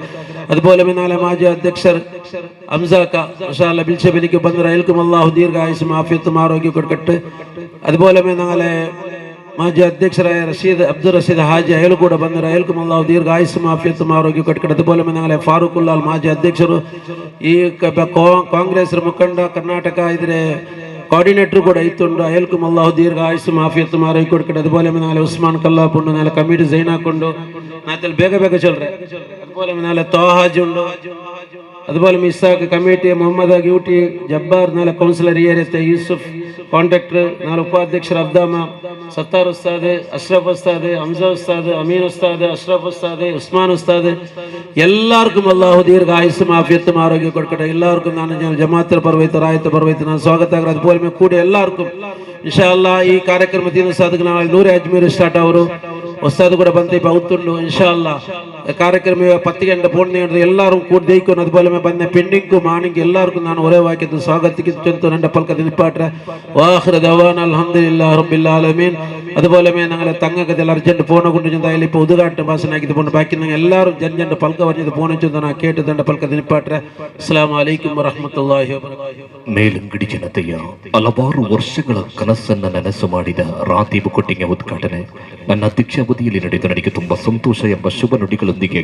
അതുപോലെ നാളെ മാജി അധ്യക്ഷർ ഹംസാക്ക മാഷാ അല്ലാഹ് ബിൽച്ചബിലിക്ക് ಬಂದರೆ അയൽക്കും അല്ലാഹു ദീർഘായുസ്സും ആഫിയത്തും ആരോഗ്യം കൊടുക്കട്ടെ അതുപോലെ നാളെ ಮಾಜಿ ಅಧ್ಯಕ್ಷರಾയ ಅಬ್ದುಲ್ ರಶೀದ್ ಹಾಜಿ ಅಯಲು ಕೂಡ ಬಂದರು ಅಯಲ್ಕು ಅಲ್ಲಾಹು ದೀರ್ಘಾಯುಸ್ಸುಂ ಆಫಿಯತ್ತುಂ ಆರೋಗ್ಯ ಕೊಟ್ಕಡೆ അതുപോലെ ഞങ്ങളെ ഫാറൂഖുല്ലാൽ മാജി അധ്യക്ഷರು ಈ ಕಾಂಗ್ರೆಸ್ ಮುಖಂಡ ಕರ್ನಾಟಕ ಇದ್ರೆ ಕೋಆರ್ಡಿನೇಟರ್ ಕೂಡ ಇತ್ತುಂಡು ಅಯಲ್ಕು ಅಲ್ಲಾಹು ದೀರ್ಘಾಯುಸ್ಸುಂ ಆಫಿಯತ್ತುಂ ಆರೋಗ್ಯ ಕೊಟ್ಕಡೆ അതുപോലെ ഞങ്ങളെ ഉസ്മാൻ കല്ലാപ്പുണ്ട് ഞങ്ങളെ കമ്മിറ്റി സൈൻ ಹಾಕೊಂಡು ನಾತಲ್ಲಿ ಬೇಗ ಚಲ್ರೆ അതുപോലെ ഞങ്ങളെ തോഹാജി ഉണ്ട് അതുപോലെ ഇസാഖ് കമ്മിറ്റി മുഹമ്മദ് ഗ്യൂട്ടി ജബ്ബാർ നാളെ കൗൺസിലർ ഏരിയത്തെ യൂസുഫ് കോൺട്രാക്ടർ നാളെ ഉപാധ്യക്ഷർ അബ്ദാമ സത്താർ ഉസ്താദ് അഷ്റഫ് ഉസ്താദ് ഹംസ ഉസ്താദ് അമീൻ ഉസ്താദ് അഷ്റഫ് ഉസ്താദ് ഉസ്മാൻ ഉസ്താദ് എല്ലാവർക്കും അല്ലാഹു ദീർഘായുസ്സും ആഫിയത്തും ആരോഗ്യം കൊടുക്കട്ടെ എല്ലാവർക്കും ഞാൻ ജമാഅത്തുൽ പർവൈത്ത് റായത്ത് പർവൈത്ത് ഞാൻ സ്വാഗത അതുപോലെ കൂടി എല്ലാവർക്കും ഇൻഷാ അല്ലാഹ് ಈ ಕಾರ್ಯಕ್ರಮದಿಂದ ಸಾಧಕ ನಾಳೆ ನೂರ ಅಜ್ಮೀರ್ ಸ್ಟಾರ್ಟ್ ಅವರು ಉಸ್ತಾದ್ ಕೂಡ ಬಂದು అవుతుండు ಇನ್ಶಾ ಅಲ್ಲಾಹ್ ಕಾರ್ಯಕ್ರಮ 10 ಗಂಟೆ ಪೂರ್ಣ ಎಲ್ಲರೂ ಕೂಡ ದೈಕೊಂಡು അതുപോലെ ಬಂದ ಪೆಂಡಿಂಗ್ ಮಾರ್ನಿಂಗ್ ಎಲ್ಲರಿಗೂ ನಾನು ಒರೆ ವಾಕ್ಯದ ಸ್ವಾಗತಕ್ಕೆ ಚಂತು ನನ್ನ ಪಲ್ಕದ ನಿಪಾಟ್ರೆ ವಾಖಿರ ದವಾನ ಅಲ್ಹಮ್ದುಲಿಲ್ಲಾಹಿ ರಬ್ಬಿಲ್ ಆಲಮೀನ್ അതുപോലെ ഞങ്ങളെ തങ്ങക്കത്തിൽ അർജന്റ് ഫോൺ കൊണ്ട് ചെന്തായാലും ഇപ്പോൾ ഉദ്ഘാടന ഭാഷനാക്കിയത് പോണ്ട് ബാക്കി നിങ്ങൾ എല്ലാവരും ജനജന്റെ പൽക്ക പറഞ്ഞത് ഫോണിൽ ചെന്നാ കേട്ട് തന്റെ പൽക്ക ദിനിപ്പാട്ടെ അസ്സലാമു അലൈക്കും വറഹ്മത്തുള്ളാഹി വബറകാതുഹു ಮೇಲಂಗಡಿ ಜನತೆಯ ಹಲವಾರು ವರ್ಷಗಳ ಕನಸನ್ನ ನನಸು ಮಾಡಿದ ರಾತೀಬ್ ಕೊಟ್ಟಿಗೆ ಉದ್ಘಾಟನೆ ನನ್ನ ಅಧ್ಯಕ್ಷಾವಧಿಯಲ್ಲಿ ನಡೆದು ನನಗೆ ತುಂಬಾ ಸಂತೋಷ ಎಂಬ ಶುಭ ನುಡಿಗಳೊಂದಿಗೆ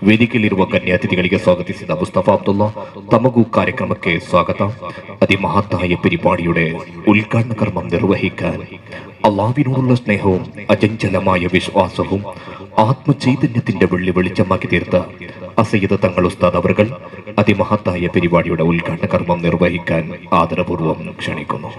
ವೇದಿಕೆಯಲ್ಲಿರುವ കന്യാതിഥിಗಳಿಗೆ സ്വാഗತಿಸಿದ മുസ്തഫ അബ്ദുള്ള തമഗു കാര്യക്രമಕ್ಕೆ സ്വാഗത അതിമഹത്തായ പരിപാടിയുടെ ഉദ്ഘാടന കർമ്മം നിർവഹിക്കാൻ അല്ലാഹുവിനോടുള്ള സ്നേഹവും അചഞ്ചലമായ വിശ്വാസവും ആത്മചൈതന്യത്തിന്റെ വെള്ളി വെളിച്ചമാക്കി തീർത്ത അസയ്യിദ് തങ്ങൾ ഉസ്താദ് അവർകൾ അതിമഹത്തായ പരിപാടിയുടെ ഉദ്ഘാടന കർമ്മം നിർവഹിക്കാൻ ആദരപൂർവ്വം ക്ഷണിക്കുന്നു.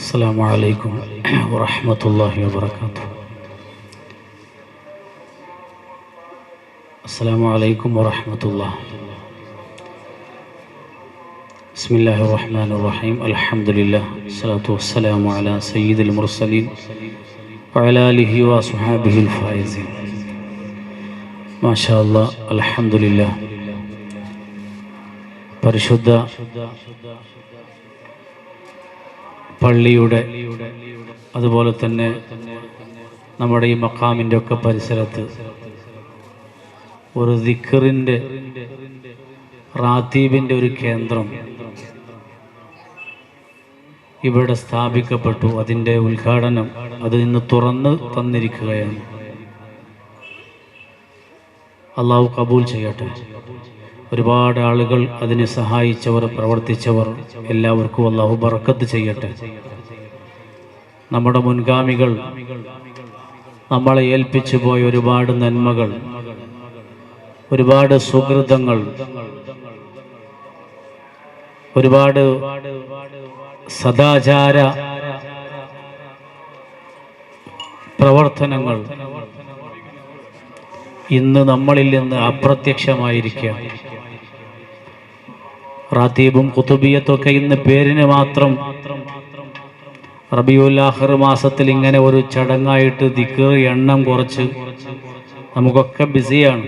അസ്സലാമു അലൈക്കും വറഹ്മത്തുള്ളാഹി വബറകാതുഹു. അസ്സലാമു അലൈക്കും വറഹ്മത്തുള്ളാഹി. بسم الله الرحمن الرحيم الحمد لله الصلاة والسلام على سيد المرسلين وعلى آله وصحبه الفائزين ما شاء الله الحمد لله പരിശുദ്ധ പള്ളിയുടെ അതുപോലെ തന്നെ നമ്മുടെ ഈ മഖാമിൻ്റെ ഒക്കെ പരിസരത്ത് ഒരു ദിക്റിൻ്റെ റാത്തീബിൻ്റെ ഒരു കേന്ദ്രം ഇവിടെ സ്ഥാപിക്കപ്പെട്ടു. അതിൻ്റെ ഉദ്ഘാടനം അത് ഇന്ന് തുറന്ന് തന്നിരിക്കുകയാണ്. അള്ളാഹു കബൂൽ ചെയ്യട്ടെ. ഒരുപാട് ആളുകൾ അതിനെ സഹായിച്ചവർ, പ്രവർത്തിച്ചവർ എല്ലാവർക്കും അള്ളാഹു ബറക്കത്ത് ചെയ്യട്ടെ. നമ്മുടെ മുൻഗാമികൾ നമ്മളെ ഏൽപ്പിച്ചു പോയ ഒരുപാട് നന്മകൾ, ഒരുപാട് സുഹൃതങ്ങൾ, ഒരുപാട് സദാചാര പ്രവർത്തനങ്ങൾ ഇന്ന് നമ്മളിൽ നിന്ന് അപ്രത്യക്ഷമായിരിക്കുകയാണ്. റാത്തീബും കുതുബിയത്തൊക്കെ ഇന്ന് പേരിന് മാത്രം റബീഉൽ ആഖിർ മാസത്തിൽ ഇങ്ങനെ ഒരു ചടങ്ങായിട്ട് ദിക്ർ എണ്ണം കുറച്ച് നമുക്കൊക്കെ ബിസിയാണ്.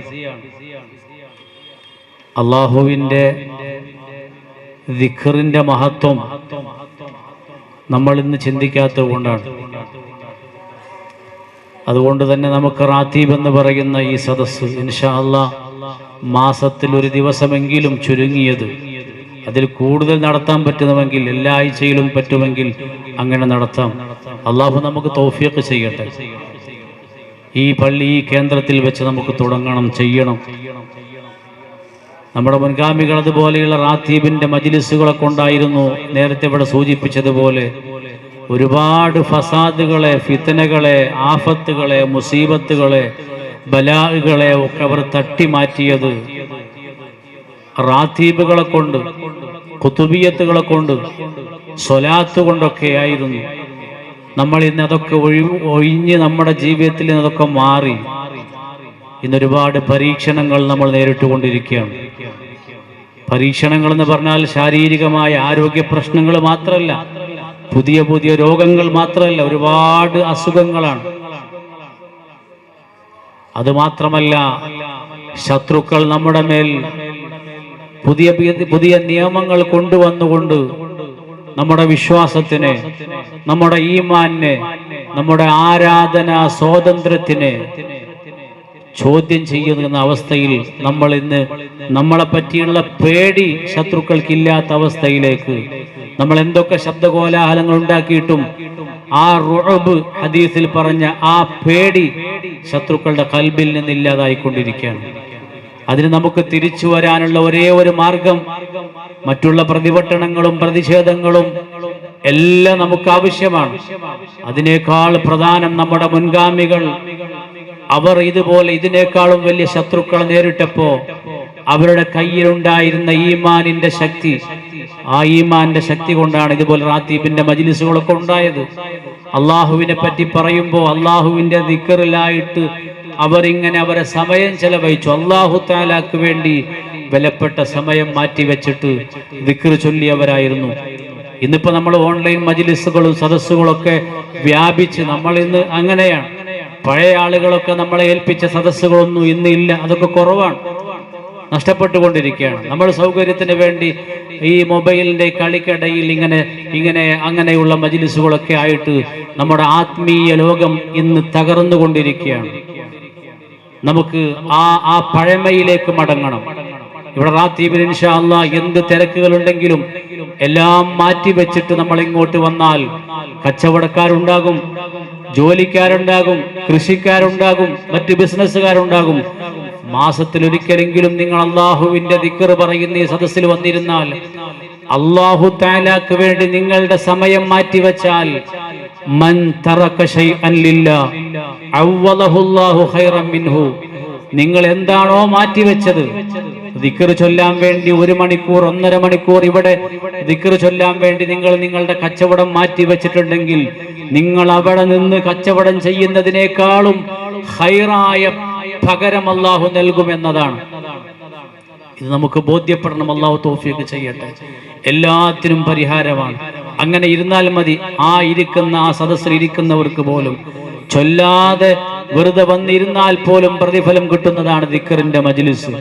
അള്ളാഹുവിൻ്റെ ദിക്റിന്റെ മഹത്വം നമ്മൾ ഇന്ന് ചിന്തിക്കാത്തത് കൊണ്ടാണ്. അതുകൊണ്ട് തന്നെ നമുക്ക് റാത്തീബ് എന്ന് പറയുന്ന ഈ സദസ്സ് ഇൻഷാ അല്ലാഹ് മാസത്തിൽ ഒരു ദിവസമെങ്കിലും ചുരുങ്ങിയത്, അതിൽ കൂടുതൽ നടത്താൻ പറ്റുന്നുവെങ്കിൽ എല്ലാ ആഴ്ചയിലും പറ്റുമെങ്കിൽ അങ്ങനെ നടത്താം. അള്ളാഹു നമുക്ക് തൗഫീഖ് ചെയ്യട്ടെ. ഈ പള്ളി, ഈ കേന്ദ്രത്തിൽ വെച്ച് നമുക്ക് തുടങ്ങണം, ചെയ്യണം. നമ്മുടെ മുൻഗാമികൾ അതുപോലെയുള്ള റാത്തീബിന്റെ മജ്ലിസുകളൊക്കെ ഉണ്ടായിരുന്നു. നേരത്തെ ഇവിടെ സൂചിപ്പിച്ചതുപോലെ ഒരുപാട് ഫസാദുകളെ, ഫിത്നകളെ, ആഫത്തുകളെ, മുസീബത്തുകളെ, ബലാഹുകളെ ഒക്കെ അവർ തട്ടി മാറ്റിയത് റാത്തീബുകളെ കൊണ്ട്, കുതുബിയത്തുകളെ കൊണ്ട്, സ്വലാത്ത് കൊണ്ടൊക്കെ ആയിരുന്നു. നമ്മൾ ഇന്ന് അതൊക്കെ ഒഴിഞ്ഞ് നമ്മുടെ ജീവിതത്തിൽ നിന്ന് അതൊക്കെ മാറി ഇന്നൊരുപാട് പരീക്ഷണങ്ങൾ നമ്മൾ നേരിട്ടുകൊണ്ടിരിക്കുകയാണ്. പരീക്ഷണങ്ങൾ എന്ന് പറഞ്ഞാൽ ശാരീരികമായ ആരോഗ്യ പ്രശ്നങ്ങൾ മാത്രമല്ല, പുതിയ പുതിയ രോഗങ്ങൾ മാത്രമല്ല, ഒരുപാട് അസുഖങ്ങളാണ്. അതുമാത്രമല്ല, ശത്രുക്കൾ നമ്മുടെ മേൽ പുതിയ പുതിയ നിയമങ്ങൾ കൊണ്ടുവന്നുകൊണ്ട് നമ്മുടെ വിശ്വാസത്തിനെ, നമ്മുടെ ഈമാനിനെ, നമ്മുടെ ആരാധനാ സ്വാതന്ത്ര്യത്തിനെ ചോദ്യം ചെയ്യുന്ന അവസ്ഥയിൽ നമ്മൾ ഇന്ന് നമ്മളെ പറ്റിയുള്ള പേടി ശത്രുക്കൾക്കില്ലാത്ത അവസ്ഥയിലേക്ക് നമ്മൾ എന്തൊക്കെ ശബ്ദകോലാഹലങ്ങൾ ഉണ്ടാക്കിയിട്ടും ആ റുഅബ് ഹദീസിൽ പറഞ്ഞ ആ പേടി ശത്രുക്കളുടെ ഖൽബിൽ നിന്ന് ഇല്ലാതായിക്കൊണ്ടിരിക്കുകയാണ്. അതിന് നമുക്ക് തിരിച്ചു വരാനുള്ള ഒരേ ഒരു മാർഗം, മറ്റുള്ള പ്രതിഭട്ടനങ്ങളും പ്രതിഷേധങ്ങളും എല്ലാം നമുക്ക് ആവശ്യമാണ്. അതിനേക്കാൾ പ്രധാനം നമ്മുടെ മുൻഗാമികൾ, അവർ ഇതുപോലെ ഇതിനേക്കാളും വലിയ ശത്രുക്കളെ നേരിട്ടപ്പോ അവരുടെ കയ്യിലുണ്ടായിരുന്ന ഈമാനിന്റെ ശക്തി, ആ ഈമാന്റെ ശക്തി കൊണ്ടാണ് ഇതുപോലെ റാത്തീബിന്റെ മജ്ലിസുകളൊക്കെ ഉണ്ടായത്. അള്ളാഹുവിനെ പറ്റി പറയുമ്പോൾ അള്ളാഹുവിന്റെ ദിക്റിലായിട്ട് അവരിങ്ങനെ അവരെ സമയം ചെലവഴിച്ചു. അള്ളാഹു തആലക്ക് വേണ്ടി വിലപ്പെട്ട സമയം മാറ്റിവെച്ചിട്ട് ദിക്ർ ചൊല്ലിയവരായിരുന്നു. ഇന്നിപ്പോ നമ്മൾ ഓൺലൈൻ മജ്ലിസുകളും സദസ്സുകളൊക്കെ വ്യാപിച്ച് നമ്മൾ ഇന്ന് അങ്ങനെയാണ്. പഴയ ആളുകളൊക്കെ നമ്മളെ ഏൽപ്പിച്ച സദസ്സുകളൊന്നും ഇന്ന് ഇല്ല, അതൊക്കെ കുറവാണ്, നഷ്ടപ്പെട്ടുകൊണ്ടിരിക്കുകയാണ്. നമ്മൾ സൗകര്യത്തിന് വേണ്ടി ഈ മൊബൈലിന്റെ കളിക്കിടയിൽ അങ്ങനെയുള്ള മജ്ലിസുകളൊക്കെ ആയിട്ട് നമ്മുടെ ആത്മീയ ലോകം ഇന്ന് തകർന്നുകൊണ്ടിരിക്കുകയാണ്. നമുക്ക് ആ പഴമയിലേക്ക് മടങ്ങണം. ഇവിടെ റാത്തീബിൽ ഇൻഷാ അല്ലാഹ് എന്ത് തിരക്കുകളുണ്ടെങ്കിലും എല്ലാം മാറ്റി വെച്ചിട്ട് നമ്മൾ ഇങ്ങോട്ട് വന്നാൽ കച്ചവടക്കാരുണ്ടാകും, ജോലിക്കാരുണ്ടാകും, കൃഷിക്കാരുണ്ടാകും, മറ്റ് ബിസിനസ്സുകാരുണ്ടാകും. മാസത്തിലൊരിക്കലെങ്കിലും നിങ്ങൾ അള്ളാഹുവിന്റെ ദിക്ർ പറയുന്ന ഈ സദസ്സിൽ വന്നിരുന്നാൽ, അള്ളാഹു തആലക്ക് വേണ്ടി നിങ്ങളുടെ സമയം മാറ്റിവെച്ചാൽ, മൻ തറക ശൈഅൻ ലില്ലാഹ് അവ്വലഹു അല്ലാഹു ഖൈറൻ മിൻഹു, നിങ്ങൾ എന്താണോ മാറ്റിവെച്ചത്, ദിക്ർ ചൊല്ലാൻ വേണ്ടി 1 മണിക്കൂർ 1.5 മണിക്കൂർ ഇവിടെ ദിക്ർ ചൊല്ലാൻ വേണ്ടി നിങ്ങൾ നിങ്ങളുടെ കച്ചവടം മാറ്റിവെച്ചിട്ടുണ്ടെങ്കിൽ, നിങ്ങൾ അവിടെ നിന്ന് കച്ചവടം ചെയ്യുന്നതിനേക്കാളും ഖൈറായ പകരം അല്ലാഹു നൽകുമെന്നതാണ്. ഇത് നമുക്ക് ബോധ്യപ്പെടണം. അല്ലാഹു തൗഫീഖ് ചെയ്യട്ടെ. എല്ലാത്തിനും പരിഹാരമാണ്. അങ്ങനെ ഇരുന്നാൽ മതി. ആ സദസ്സിൽ ഇരിക്കുന്നവർക്ക് പോലും ചൊല്ലാതെ വെറുതെ വന്നിരുന്നാൽ പോലും പ്രതിഫലം കിട്ടുന്നതാണ് ദിക്റിന്റെ മജ്ലിസ്.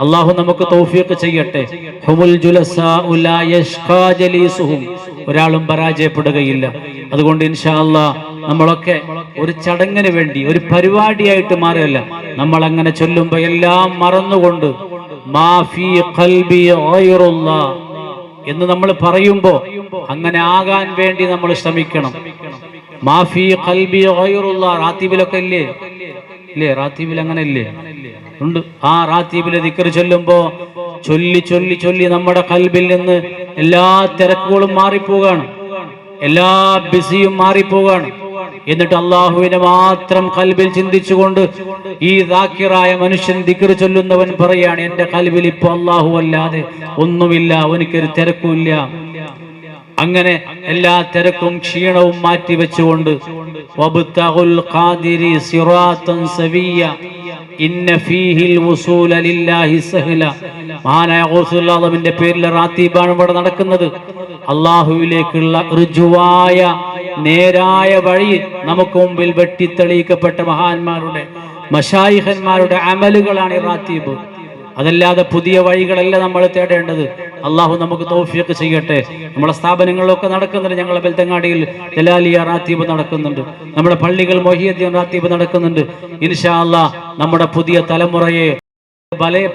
അള്ളാഹു നമുക്ക് തൗഫീഖ് ചെയ്യട്ടെ. ഹുമുൽ ജുലസാഉ ലാ യഷ്ഖാ ജലീസുഹും, ഒരാളും പരാജയപ്പെടുകയില്ല. അതുകൊണ്ട് ഇൻഷാ അല്ലാഹ് നമ്മളൊക്കെ ഒരു ചടങ്ങിന് വേണ്ടി, ഒരു പരിപാടിയായിട്ട് മാറിയല്ല, നമ്മൾ അങ്ങനെ ചൊല്ലുമ്പോൾ എല്ലാം മറന്നുകൊണ്ട് മാ ഫീ ഖൽബി ഗൈറുല്ലാഹ് എന്ന് നമ്മൾ പറയുമ്പോൾ അങ്ങനെ ആകാൻ വേണ്ടി നമ്മൾ ശ്രമിക്കണം. മാഫി ഖൽബി ഗൈറുല്ലാഹ് റാത്തീബിലൊക്കെ ഇല്ലേ? റാത്തീബിൽ അങ്ങനെ ഇല്ലേ? ഉണ്ട്. ആ റാത്തീബിലെ ദിക്ർ ചൊല്ലുമ്പോ ചൊല്ലി ചൊല്ലി ചൊല്ലി നമ്മുടെ ഖൽബിൽ നിന്ന് എല്ലാ തിരക്കുകളും മാറിപ്പോകാണ്, എല്ലാ ബിസിയും മാറിപ്പോകാണ്. എന്നിട്ട് അള്ളാഹുവിനെ മാത്രം ഖൽബിൽ ചിന്തിച്ചുകൊണ്ട് ഈ ദാക്കിറായ മനുഷ്യൻ ദിക്ർ ചൊല്ലുന്നവൻ പറയാണ്, എന്റെ ഖൽബിൽ ഇപ്പൊ അള്ളാഹു അല്ലാതെ ഒന്നുമില്ല, എനിക്കൊരു തിരക്കുമില്ല. അങ്ങനെ എല്ലാ തിരക്കും ക്ഷീണവും മാറ്റി വെച്ചുകൊണ്ട് വബ്തഗുൽ ഖാദിരി സിറാത്തൻ സവിയ ഇന്ന ഫീഹിൽ വുസൂല ലില്ലാഹി സഹല. മഹാനായ ഗൗസുൽ ആദമിന്റെ പേരിൽ റാത്തീബാണ് ഇവിടെ നടക്കുന്നത്. അള്ളാഹുവിലേക്കുള്ള ഋജുവായ നേരായ വഴി നമുക്ക് മുമ്പിൽ വെട്ടിത്തെളിയിക്കപ്പെട്ട മഹാന്മാരുടെ മശായിഖന്മാരുടെ അമലുകളാണ് ഈ റാത്തീബ്. അതല്ലാതെ പുതിയ വഴികളല്ല നമ്മൾ തേടേണ്ടത്. അള്ളാഹു നമുക്ക് തൗഫീഖ് ചെയ്യട്ടെ. നമ്മുടെ സ്ഥാപനങ്ങളിലൊക്കെ നടക്കുന്നുണ്ട്. ഞങ്ങളുടെ ബെൽത്തങ്ങാടിയിൽ ജലാലിയ റാത്തീബ് നടക്കുന്നുണ്ട്. നമ്മുടെ പള്ളികൾ മൊഹിയുദ്ദീൻ റാത്തീബ് നടക്കുന്നുണ്ട്. ഇൻഷാ അല്ലാഹ് നമ്മുടെ പുതിയ തലമുറയെ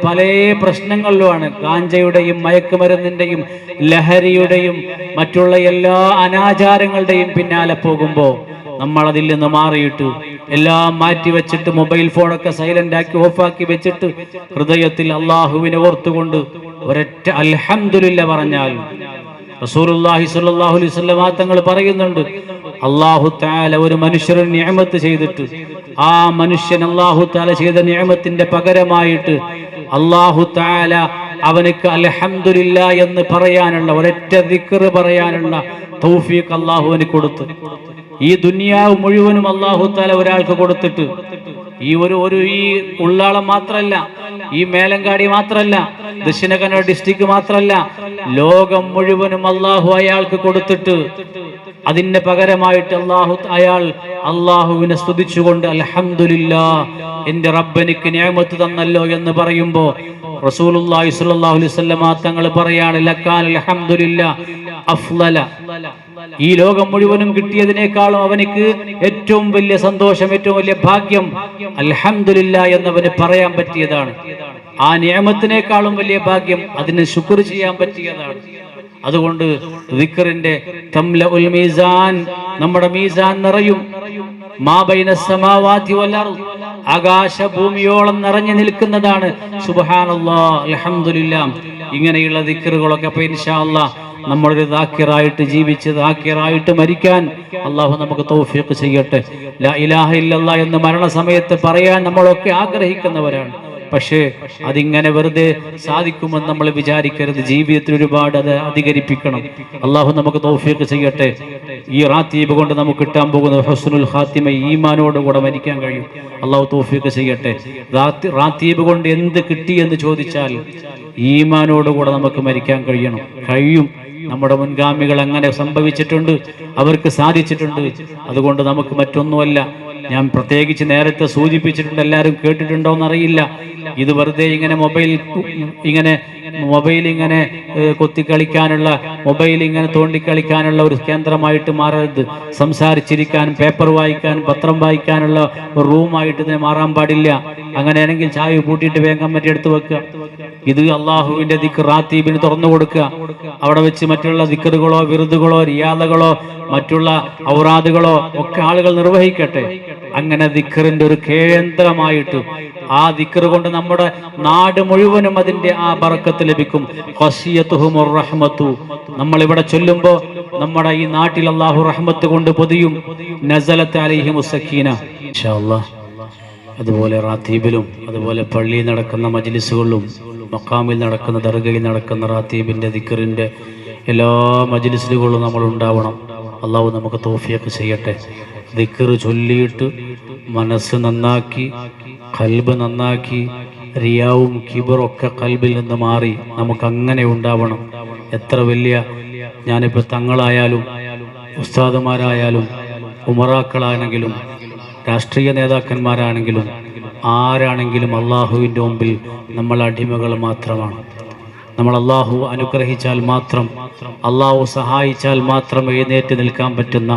പല പ്രശ്നങ്ങളിലുമാണ്. ഗാഞ്ചയുടെയും മയക്കുമരുന്നിന്റെയും ലഹരിയുടെയും മറ്റുള്ള എല്ലാ അനാചാരങ്ങളുടെയും പിന്നാലെ പോകുമ്പോൾ നമ്മൾ അതിൽ നിന്ന് മാറിയിട്ട് എല്ലാം മാറ്റി വെച്ചിട്ട് മൊബൈൽ ഫോണൊക്കെ സൈലന്റ് ആക്കി ഓഫാക്കി വെച്ചിട്ട് ഹൃദയത്തിൽ അള്ളാഹുവിനെ ഓർത്തുകൊണ്ട് ഒരൊറ്റ അൽഹംദുലില്ലാ പറഞ്ഞാൽ റസൂലുള്ളാഹി സ്വല്ലല്ലാഹു അലൈഹി വസല്ലം തങ്ങൾ പറയുന്നുണ്ട്, അല്ലാഹു തആല ഒരു മനുഷ്യന് നിഅമത്ത് ചെയ്തിട്ട് ആ മനുഷ്യൻ അല്ലാഹു തആല ചെയ്ത നിഅമത്തിന്റെ പകരമായിട്ട് അല്ലാഹു തആല അവനക്ക് അൽഹംദുലില്ലാ എന്ന് പറയാനുള്ള ഒരൊറ്റ ദിക്ർ പറയാനുള്ള തൗഫീഖ് അല്ലാഹുവിന് കൊടുത്തു. ഈ ദുനിയാവ് മുഴുവനും അല്ലാഹു തആല ഒരാൾക്ക് കൊടുത്തിട്ട് ഈ ഉള്ളാളം മാത്രല്ല, ഈ മേലങ്കാടി മാത്രല്ല, ദക്ഷിണ കന്നഡ ഡിസ്ട്രിക്ട് മാത്രല്ല, ലോകം മുഴുവനും അല്ലാഹു അയാൾക്ക് കൊടുത്തിട്ട് അതിന്റെ പകരമായിട്ട് അയാൾ അല്ലാഹുവിനെ സ്തുതിച്ചുകൊണ്ട് അൽഹംദുലില്ലാ എന്റെ റബ്ബ് എനിക്ക് നിഅമത്ത് തന്നല്ലോ എന്ന് പറയുമ്പോൾ റസൂലുള്ളാഹി സ്വല്ലല്ലാഹു അലൈഹി വസല്ലം തങ്ങൾ പറയാണ്, ലക്കാനൽ ഹംദുലില്ലാ അഫ്ളല. ഈ ലോകം മുഴുവനും കിട്ടിയതിനേക്കാളും അവനിക്ക് ഏറ്റവും വലിയ സന്തോഷം, ഏറ്റവും വലിയ ഭാഗ്യം അൽഹംദുലില്ലാ എന്നവന് പറയാൻ പറ്റിയതാണ്. ആ നിഅമത്തിനേക്കാളും വലിയ ഭാഗ്യം അതിന് ശുക്ർ ചെയ്യാൻ പറ്റിയതാണ്. അതുകൊണ്ട് ദിക്റിന്റെ തംലഉൽ മീസാൻ, നമ്മുടെ മീസാൻ നിറയും. മാ ബൈന സമാവാതി വൽ അർദ്, ആകാശ ഭൂമിയോളം നിറഞ്ഞു നിൽക്കുന്നതാണ്. സുബ്ഹാനല്ലാഹ്, അൽഹംദുലില്ലാ. ഇങ്ങനെയുള്ള ദിക്റുകളൊക്കെ അപ്പൊ ഇൻഷാ അല്ലാഹ് നമ്മളൊരു ദാക്കിറായിട്ട് ജീവിച്ച് ദാക്കിറായിട്ട് മരിക്കാൻ അള്ളാഹു നമുക്ക് തൗഫീഖ് ചെയ്യട്ടെ. ലാ ഇലാഹ ഇല്ലല്ലാഹ് എന്ന് മരണസമയത്ത് പറയാൻ നമ്മളൊക്കെ ആഗ്രഹിക്കുന്നവരാണ്. പക്ഷേ അതിങ്ങനെ വെറുതെ സാധിക്കുമെന്ന് നമ്മൾ വിചാരിക്കരുത്. ജീവിതത്തിൽ ഒരുപാട് അത് അധികരിപ്പിക്കണം. അള്ളാഹു നമുക്ക് തൗഫീഖ് ചെയ്യട്ടെ. ഈ റാത്തീബ് കൊണ്ട് നമുക്ക് കിട്ടാൻ പോകുന്ന ഹുസ്നുൽ ഖാത്തിമ, ഈമാനോടുകൂടെ മരിക്കാൻ കഴിയും. അള്ളാഹു തൗഫീഖ് ചെയ്യട്ടെ. റാത്തീബ് കൊണ്ട് എന്ത് കിട്ടിയെന്ന് ചോദിച്ചാൽ ഈമാനോടുകൂടെ നമുക്ക് മരിക്കാൻ കഴിയും. നമ്മുടെ മുൻഗാമികൾ അങ്ങനെ സംഭവിച്ചിട്ടുണ്ട്, അവർക്ക് സാധിച്ചിട്ടുണ്ട്. അതുകൊണ്ട് നമുക്ക് മറ്റൊന്നുമല്ല. ഞാൻ പ്രത്യേകിച്ച് നേരത്തെ സൂചിപ്പിച്ചിട്ടുണ്ട്, എല്ലാവരും കേട്ടിട്ടുണ്ടോന്നറിയില്ല. ഇത് വെറുതെ ഇങ്ങനെ മൊബൈൽ ഇങ്ങനെ കൊത്തിക്കളിക്കാനുള്ള, മൊബൈൽ ഇങ്ങനെ തോണ്ടിക്കളിക്കാനുള്ള ഒരു കേന്ദ്രമായിട്ട് മാറരുത്. സംസാരിച്ചിരിക്കാൻ, പേപ്പർ വായിക്കാൻ, പത്രം വായിക്കാനുള്ള ഒരു റൂമായിട്ട് ഇതിനെ മാറാൻ പാടില്ല. അങ്ങനെയാണെങ്കിൽ ചായ പൂട്ടിയിട്ട് വേഗം മറ്റേ എടുത്ത് വെക്കുക. ഇത് അള്ളാഹുവിന്റെ ദിക്ർ റാത്തീബിന് തുറന്നു കൊടുക്കുക. അവിടെ വെച്ച് മറ്റുള്ള ദിക്റുകളോ വിറുദുകളോ റിയാദകളോ മറ്റുള്ള ഔറാദുകളോ ഒക്കെ ആളുകൾ നിർവഹിക്കട്ടെ. അങ്ങനെ ദിക്റിന്റെ ഒരു കേന്ദ്രമായിട്ട് ആ ദിക്ർ കൊണ്ട് നമ്മുടെ നാട് മുഴുവനും അതിന്റെ ആ ബറക്കത്ത് ലഭിക്കും. ഖശിയതുഹുമുർ റഹ്മത്തു, നമ്മൾ ഇവിടെ ചൊല്ലുമ്പോ നമ്മുടെ ഈ നാട്ടിൽ അല്ലാഹു റഹ്മത്ത് കൊണ്ട് പൊതിയും. നസലത്ത് അലൈഹിമുസ് സക്കീന ഇൻഷാ അല്ലാഹ്. അതുപോലെ റാത്തീബിലും അതുപോലെ പള്ളിയിൽ നടക്കുന്ന മജ്ലിസുകളിലും മഖാമിൽ നടക്കുന്ന ദർഗയിൽ നടക്കുന്ന റാത്തീബിന്റെ ദിക്റിന്റെ എല്ലാ മജ്ലിസുകളിലും നമ്മൾ ഉണ്ടാവണം. അള്ളാഹു നമുക്ക് തൗഫീഖ് ചെയ്യട്ടെ. ദിക്ർ ചൊല്ലിയിട്ട് മനസ്സ് നന്നാക്കി, ഖൽബ് നന്നാക്കി, റിയാവും കിബറൊക്കെ കൽബിൽ നിന്ന് മാറി നമുക്ക് അങ്ങനെ ഉണ്ടാവണം. എത്ര വലിയ, ഞാനിപ്പോൾ തങ്ങളായാലും ഉസ്താദുമാരായാലും ഉമറാക്കളാണെങ്കിലും രാഷ്ട്രീയ നേതാക്കന്മാരാണെങ്കിലും ആരാണെങ്കിലും അള്ളാഹുവിൻ്റെ മുമ്പിൽ നമ്മൾ അടിമകൾ മാത്രമാണ്. നമ്മൾ അള്ളാഹു അനുഗ്രഹിച്ചാൽ മാത്രം, അള്ളാഹു സഹായിച്ചാൽ മാത്രം എഴുന്നേറ്റ് നിൽക്കാൻ പറ്റുന്ന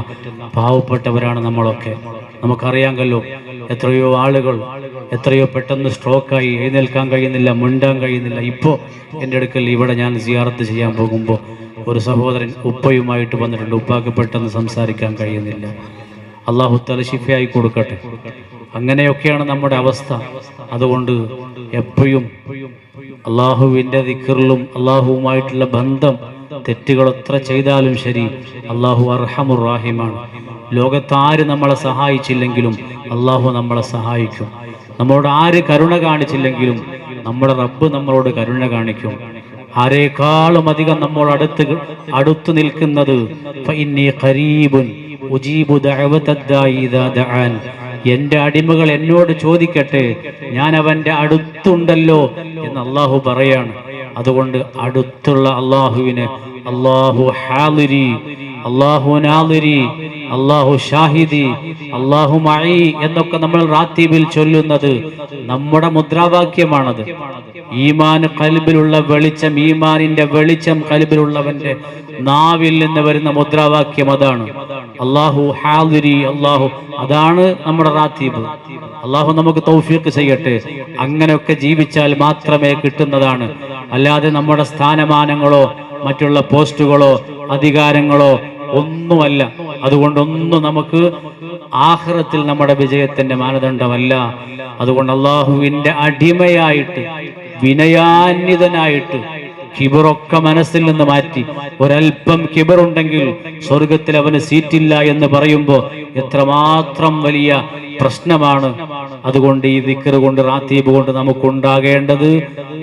പാവപ്പെട്ടവരാണ് നമ്മളൊക്കെ. നമുക്കറിയാമല്ലോ, എത്രയോ ആളുകൾ എത്രയോ പെട്ടെന്ന് സ്ട്രോക്കായി എഴുന്നേൽക്കാൻ കഴിയുന്നില്ല, മിണ്ടാൻ കഴിയുന്നില്ല. ഇപ്പോൾ എൻ്റെ അടുക്കൽ ഇവിടെ ഞാൻ സിയാറത്ത് ചെയ്യാൻ പോകുമ്പോൾ ഒരു സഹോദരൻ ഉപ്പയുമായിട്ട് വന്നിട്ടുണ്ട്. ഉപ്പാക്ക് പെട്ടെന്ന് സംസാരിക്കാൻ കഴിയുന്നില്ല. അള്ളാഹു തആല ശിഫയായി കൊടുക്കട്ടെ. അങ്ങനെയൊക്കെയാണ് നമ്മുടെ അവസ്ഥ. അതുകൊണ്ട് എപ്പോഴും അള്ളാഹുവിൻ്റെ ദിക്റിലും അള്ളാഹുവുമായിട്ടുള്ള ബന്ധം, തെറ്റുകൾ എത്ര ചെയ്താലും ശരി, അള്ളാഹു അർഹമുർ റഹീമാണ്. ലോകത്താര് നമ്മളെ സഹായിച്ചില്ലെങ്കിലും അള്ളാഹു നമ്മളെ സഹായിക്കും. നമ്മളോട് ആര് കരുണ കാണിച്ചില്ലെങ്കിലും നമ്മുടെ റബ്ബ് നമ്മളോട് കരുണ കാണിക്കും. ആരേക്കാളും അധികം നമ്മൾ അടുത്തു നിൽക്കുന്നത് ഫഇന്നി ഖരീബുൻ ഉജീബു ദഅവതദ്ദാഇ ഇദാ ദഅൻ. എൻ്റെ അടിമകൾ എന്നോട് ചോദിക്കട്ടെ, ഞാൻ അവൻ്റെ അടുത്തുണ്ടല്ലോ എന്ന് അള്ളാഹു പറയാണ്. അതുകൊണ്ട് അടുത്തുള്ള അള്ളാഹുവിന് അള്ളാഹു ഹാളിരി, അള്ളാഹു നാളിരി, അള്ളാഹു ഷാഹിദി, അള്ളാഹു മഈ എന്നൊക്കെ നമ്മൾ റാത്തീബിൽ ചൊല്ലുന്നത് നമ്മുടെ മുദ്രാവാക്യമാണത്. ഈമാൻ ഖൽബിലുള്ള വെളിച്ചം, ഈമാനിന്റെ വെളിച്ചം ഖൽബിലുള്ളവന്റെ നാവിൽ നിന്ന് വരുന്ന മുദ്രാവാക്യം അതാണ്. അള്ളാഹു ഹാളിരി, അള്ളാഹു, അതാണ് നമ്മുടെ റാത്തീബ്. അള്ളാഹു നമുക്ക് തൗഫീഖ് ചെയ്യട്ടെ. അങ്ങനെയൊക്കെ ജീവിച്ചാൽ മാത്രമേ കിട്ടുന്നതാണ്. അല്ലാതെ നമ്മുടെ സ്ഥാനമാനങ്ങളോ മറ്റുള്ള പോസ്റ്റുകളോ അധികാരങ്ങളോ ഒന്നുമല്ല. അതുകൊണ്ടൊന്നും നമുക്ക് ആഖിറത്തിൽ നമ്മുടെ വിജയത്തിന്റെ മാനദണ്ഡമല്ല. അതുകൊണ്ട് അള്ളാഹുവിന്റെ അടിമയായിട്ട് വിനയാന്വിതനായിട്ട് കിബറൊക്കെ മനസ്സിൽ നിന്ന് മാറ്റി, ഒരൽപ്പം കിബറുണ്ടെങ്കിൽ സ്വർഗത്തിൽ അവന് സീറ്റില്ല എന്ന് പറയുമ്പോൾ എത്രമാത്രം വലിയ പ്രശ്നമാണ്. അതുകൊണ്ട് ഈ ദിക്ർ കൊണ്ട്, റാത്തീബ് കൊണ്ട് നമുക്കുണ്ടാകേണ്ടത്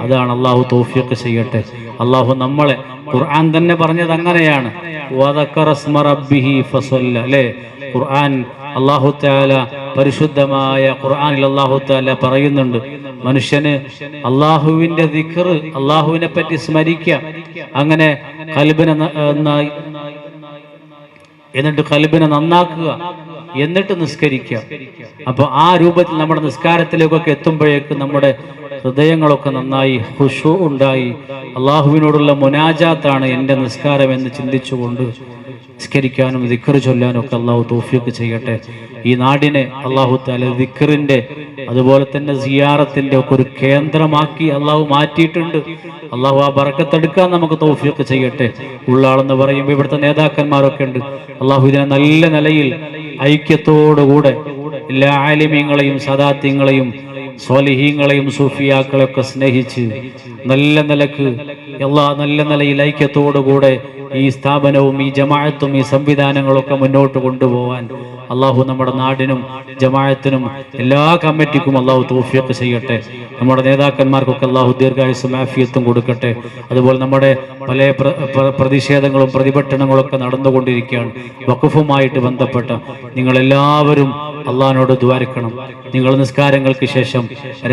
അതാണ്. അള്ളാഹു തൗഫീഖ് ചെയ്യട്ടെ. അള്ളാഹു നമ്മളെ, ഖുർആൻ തന്നെ പറഞ്ഞത് അങ്ങനെയാണ്, അല്ലേ? ഖുർആൻ അല്ലാഹു തആല പരിശുദ്ധമായ ഖുർആനിൽ അല്ലാഹു തആല പറയുന്നുണ്ട്, മനുഷ്യന് അല്ലാഹുവിന്റെ ദിക്ർ, അല്ലാഹുവിനെ പറ്റി സ്മരിക്കുക, അങ്ങനെ എന്നിട്ട് ഖൽബിനെ നന്നാക്കുക, എന്നിട്ട് നിസ്കരിക്കുക. അപ്പൊ ആ രൂപത്തിൽ നമ്മുടെ നിസ്കാരത്തിലേക്കൊക്കെ എത്തുമ്പോഴേക്ക് നമ്മുടെ ഹൃദയങ്ങളൊക്കെ നന്നായി ഖുശൂ ഉണ്ടായി, അള്ളാഹുവിനോടുള്ള മുനാജാത്താണ് എൻ്റെ നിസ്കാരം എന്ന് ചിന്തിച്ചുകൊണ്ട് നിസ്കരിക്കാനും ദിക്ർ ചൊല്ലാനും ഒക്കെ അള്ളാഹു തൗഫീഖ് ചെയ്യട്ടെ. ഈ നാടിനെ അള്ളാഹു തആല ദിക്റിന്റെ അതുപോലെ തന്നെ സിയാറത്തിന്റെ ഒക്കെ ഒരു കേന്ദ്രമാക്കി അള്ളാഹു മാറ്റിയിട്ടുണ്ട്. അള്ളാഹു ആ ബറക്കത്തെടുക്കാൻ നമുക്ക് തൗഫീഖ് ചെയ്യട്ടെ. ഉള്ളാളെന്ന് പറയുമ്പോൾ ഇവിടുത്തെ നേതാക്കന്മാരൊക്കെ ഉണ്ട്. അള്ളാഹു ഇതിനെ നല്ല നിലയിൽ ഐക്യത്തോടുകൂടെ എല്ലാ ആലിമീങ്ങളെയും സദാത്യങ്ങളെയും സ്വാലിഹീങ്ങളെയും സൂഫിയാക്കളെയൊക്കെ സ്നേഹിച്ച് നല്ല നിലക്ക് നല്ല നിലയിൽ ഐക്യത്തോടുകൂടെ ഈ സ്ഥാപനവും ഈ ജമാഅത്തും ഈ സംവിധാനങ്ങളൊക്കെ മുന്നോട്ട് കൊണ്ടുപോകാൻ അള്ളാഹു നമ്മുടെ നാടിനും ജമാഅത്തിനും എല്ലാ കമ്മിറ്റിക്കും അള്ളാഹു തൗഫീഖ് ചെയ്യട്ടെ. നമ്മുടെ നേതാക്കന്മാർക്കൊക്കെ അള്ളാഹു ദീർഘായുസ്സും ആഫിയത്തും കൊടുക്കട്ടെ. അതുപോലെ നമ്മുടെ പല പ്രതിഷേധങ്ങളും പ്രതിഭട്ടനങ്ങളൊക്കെ നടന്നുകൊണ്ടിരിക്കുകയാണ്. വഖഫുമായിട്ട് ബന്ധപ്പെട്ട നിങ്ങളെല്ലാവരും അള്ളാഹിനോട് ദുആരിക്കണം. നിങ്ങൾ നിസ്കാരങ്ങൾക്ക് ശേഷം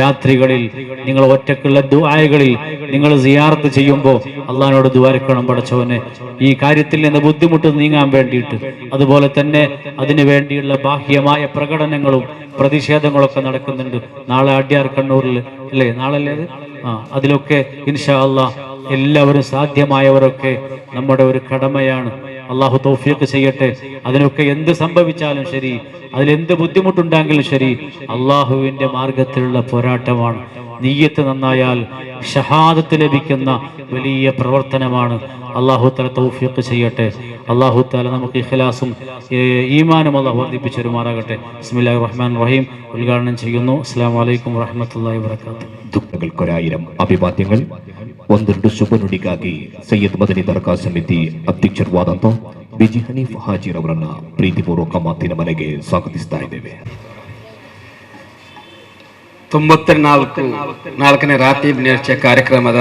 രാത്രികളിൽ നിങ്ങൾ ഒറ്റക്കുള്ള ദുആകളിൽ നിങ്ങൾ സിയാറത്ത് ചെയ്യുമ്പോൾ അള്ളാഹിനോട് ദുആരിക്കണം, പടച്ചവനെ ഈ കാര്യത്തിൽ നിന്ന് ബുദ്ധിമുട്ട് നീങ്ങാൻ വേണ്ടിയിട്ട്. അതുപോലെ തന്നെ അതിനു വേണ്ടിയുള്ള ബാഹ്യമായ പ്രകടനങ്ങളും പ്രതിഷേധങ്ങളൊക്കെ നടക്കുന്നുണ്ട്. നാളെ അഡ്യാർ കണ്ണൂരിൽ അല്ലേ, നാളല്ലേ അത്? അതിലൊക്കെ ഇൻഷാ അല്ലാഹ് എല്ലാവരും സാധ്യമായവരൊക്കെ നമ്മുടെ ഒരു കടമയാണ്. അള്ളാഹു തൗഫീഖ് ചെയ്യട്ടെ. അതിനൊക്കെ എന്ത് സംഭവിച്ചാലും ശരി, അതിലെന്ത് ബുദ്ധിമുട്ടുണ്ടെങ്കിലും ശരി, അള്ളാഹുവിന്റെ മാർഗത്തിലുള്ള പോരാട്ടമാണ്. നിയ്യത്ത് നന്നായാൽ ഷഹാദത്ത് ലഭിക്കുന്ന വലിയ പ്രവർത്തനമാണ്. അള്ളാഹു തആല തൗഫീഖ് ചെയ്യട്ടെ. അള്ളാഹു തആല നമുക്ക് ഇഖ്ലാസും ഈമാനും അള്ളാഹു വർദ്ധിപ്പിച്ചെരുമാറാകട്ടെ. ബിസ്മില്ലാഹിർ റഹ്മാനിർ റഹീം. ഉദ്ഘാടനം ചെയ്യുന്നു. അസ്സലാമു അലൈക്കും വറഹ്മത്തുള്ളാഹി വബറകാതുഹു. ದುಃಖಗಳ್ಕೊರಾಯಿರಂ ಅಭಿವಾದ್ಯങ്ങൾ. ಒಂದೆರಡು ಶುಭನುಡಿಗಾಗಿ ಸೈಯದ್ ಮದನಿ ದರ್ಗಾ ಸಮಿತಿ ಅಧ್ಯಕ್ಷರಾದಂಥ ಬಿಜಿ ಹನೀಫ್ ಹಾಜಿರವರನ್ನ ಪ್ರೀತಿಪೂರ್ವಕ ಮಾತಿನ ಮನೆಗೆ ಸ್ವಾಗತಿಸ್ತಾ ಇದ್ದೇವೆ. 94ನೇ ರಾತೀಬ್ ನೇರ್ಚೆ ಕಾರ್ಯಕ್ರಮದ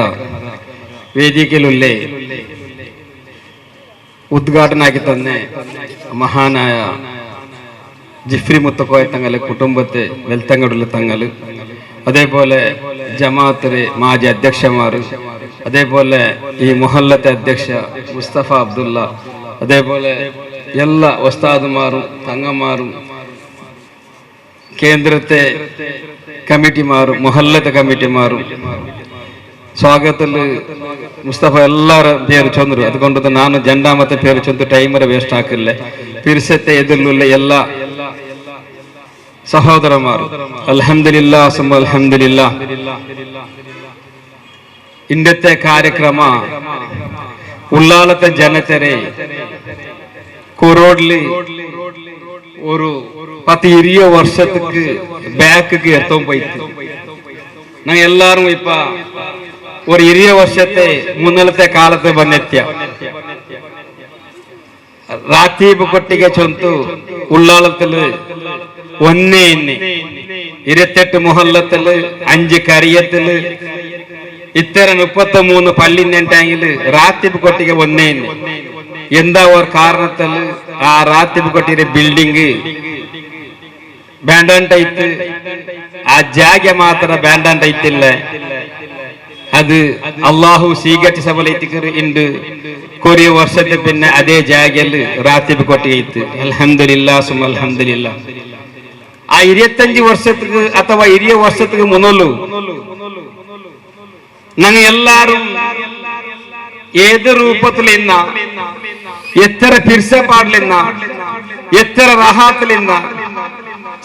ವೇದಿಕೆಯಲ್ಲೇ ഉദ്ഘാടനം ആക്കി തന്നെ മഹാനായ ജിഫ്രി മുത്തക്കോയ തങ്ങൾ കുടുംബത്തെ വെൽത്തങ്ങടുള്ള തങ്ങൾ, അതേപോലെ ജമാഅത്തിലെ മാജി അധ്യക്ഷന്മാർ, അതേപോലെ ഈ മുഹല്ലത്തെ അധ്യക്ഷ മുസ്തഫ അബ്ദുള്ള, അതേപോലെ എല്ലാ ഉസ്താദുമാരും തങ്ങന്മാരും കേന്ദ്രത്തെ കമ്മിറ്റിമാരും മുഹല്ലത്തെ കമ്മിറ്റിമാരും ಸ್ವಾಗತಲ್ ಮುಸ್ತಫಾ ಎಲ್ಲರ ಪೇರು ಚಂದ್ರು. ಅದಕ್ಕೊಂದು ನಾನು ಜಂಡಾಮತೆ ಪೇರು ಚಂದು ಟೈಮರ ವೇಸ್ಟ್ ಹಾಕಿಲ್ಲ. ಪಿರ್ಸತ್ತೆ ಎದುರುಲ್ಲ ಎಲ್ಲ ಸಹೋದರಮಾರು ಅಲ್ಹಮ್ದುಲಿಲ್ಲಾ ಸುಮ್ಮ ಅಲ್ಹಮ್ದುಲಿಲ್ಲಾ. ಇಂದത്തെ ಕಾರ್ಯಕ್ರಮ ഉള്ളാലത്തെ ജനതരെ കോറോഡില് ഒരു 10-20 വർഷத்துக்கு ബാക്ക് എത്തും പോയിട്ട് നാ എല്ലാരും ഇപ്പ ഒരു 20 വർഷത്തെ മുന്നലത്തെ കാലത്ത് ಬಂದೆತ್ಯ ರಾತೀಬ್ ಕೊಟ್ಟಿಗೆ ಚೊಂತು ഉള്ളാലത്തില് ഒന്നേ 28 മുഹല്ലത്തില് 5 കറിയത്തില് ഇത്തരം 33 പള്ളിന്നെണ്ടെങ്കിൽ റാത്തിബ് കൊട്ടിಗೆ ഒന്നേ എന്താ ഒരു കാരണത്തിൽ ആ റാത്തിബ് കൊട്ടിയുടെ ബിൽഡിംഗ് ಬ್ಯಾಂಡಂಟ್ ಐತಿ. ಆ ಜಾಗ ಮಾತ್ರ ಬ್ಯಾಂಡಂಟ್ ಐತಿಲ್ಲ. ಅದು ಅಲ್ಲಾಹು ಸ್ವೀಕರಿಸಿ ಸಬಲೈತಿಕರು ಇಂದು ಕೊರಿಯ ವರ್ಷದ ಪಿನ್ನ ಅದೇ ಜಾಗಲ್ಲಿ ರಾತಿಬ್ ಕೊಟ್ಟಿ ಐತಿ. ಅಲ್ಹಮ್ದುಲಿಲ್ಲಾ ಸುಮ್ಮ ಅಲ್ಹಮ್ದುಲಿಲ್ಲಾ. ಆ 25 ವರ್ಷಕ್ಕೆ ಅಥವಾ 20 ವರ್ಷಕ್ಕೆ ಮೊದಲು ഞങ്ങൾ എല്ലാരും ഏത് രൂപത്തിലിന്ന എത്ര പിർസപ്പാടിലിന്ന എത്ര റഹാത്തിലിന്ന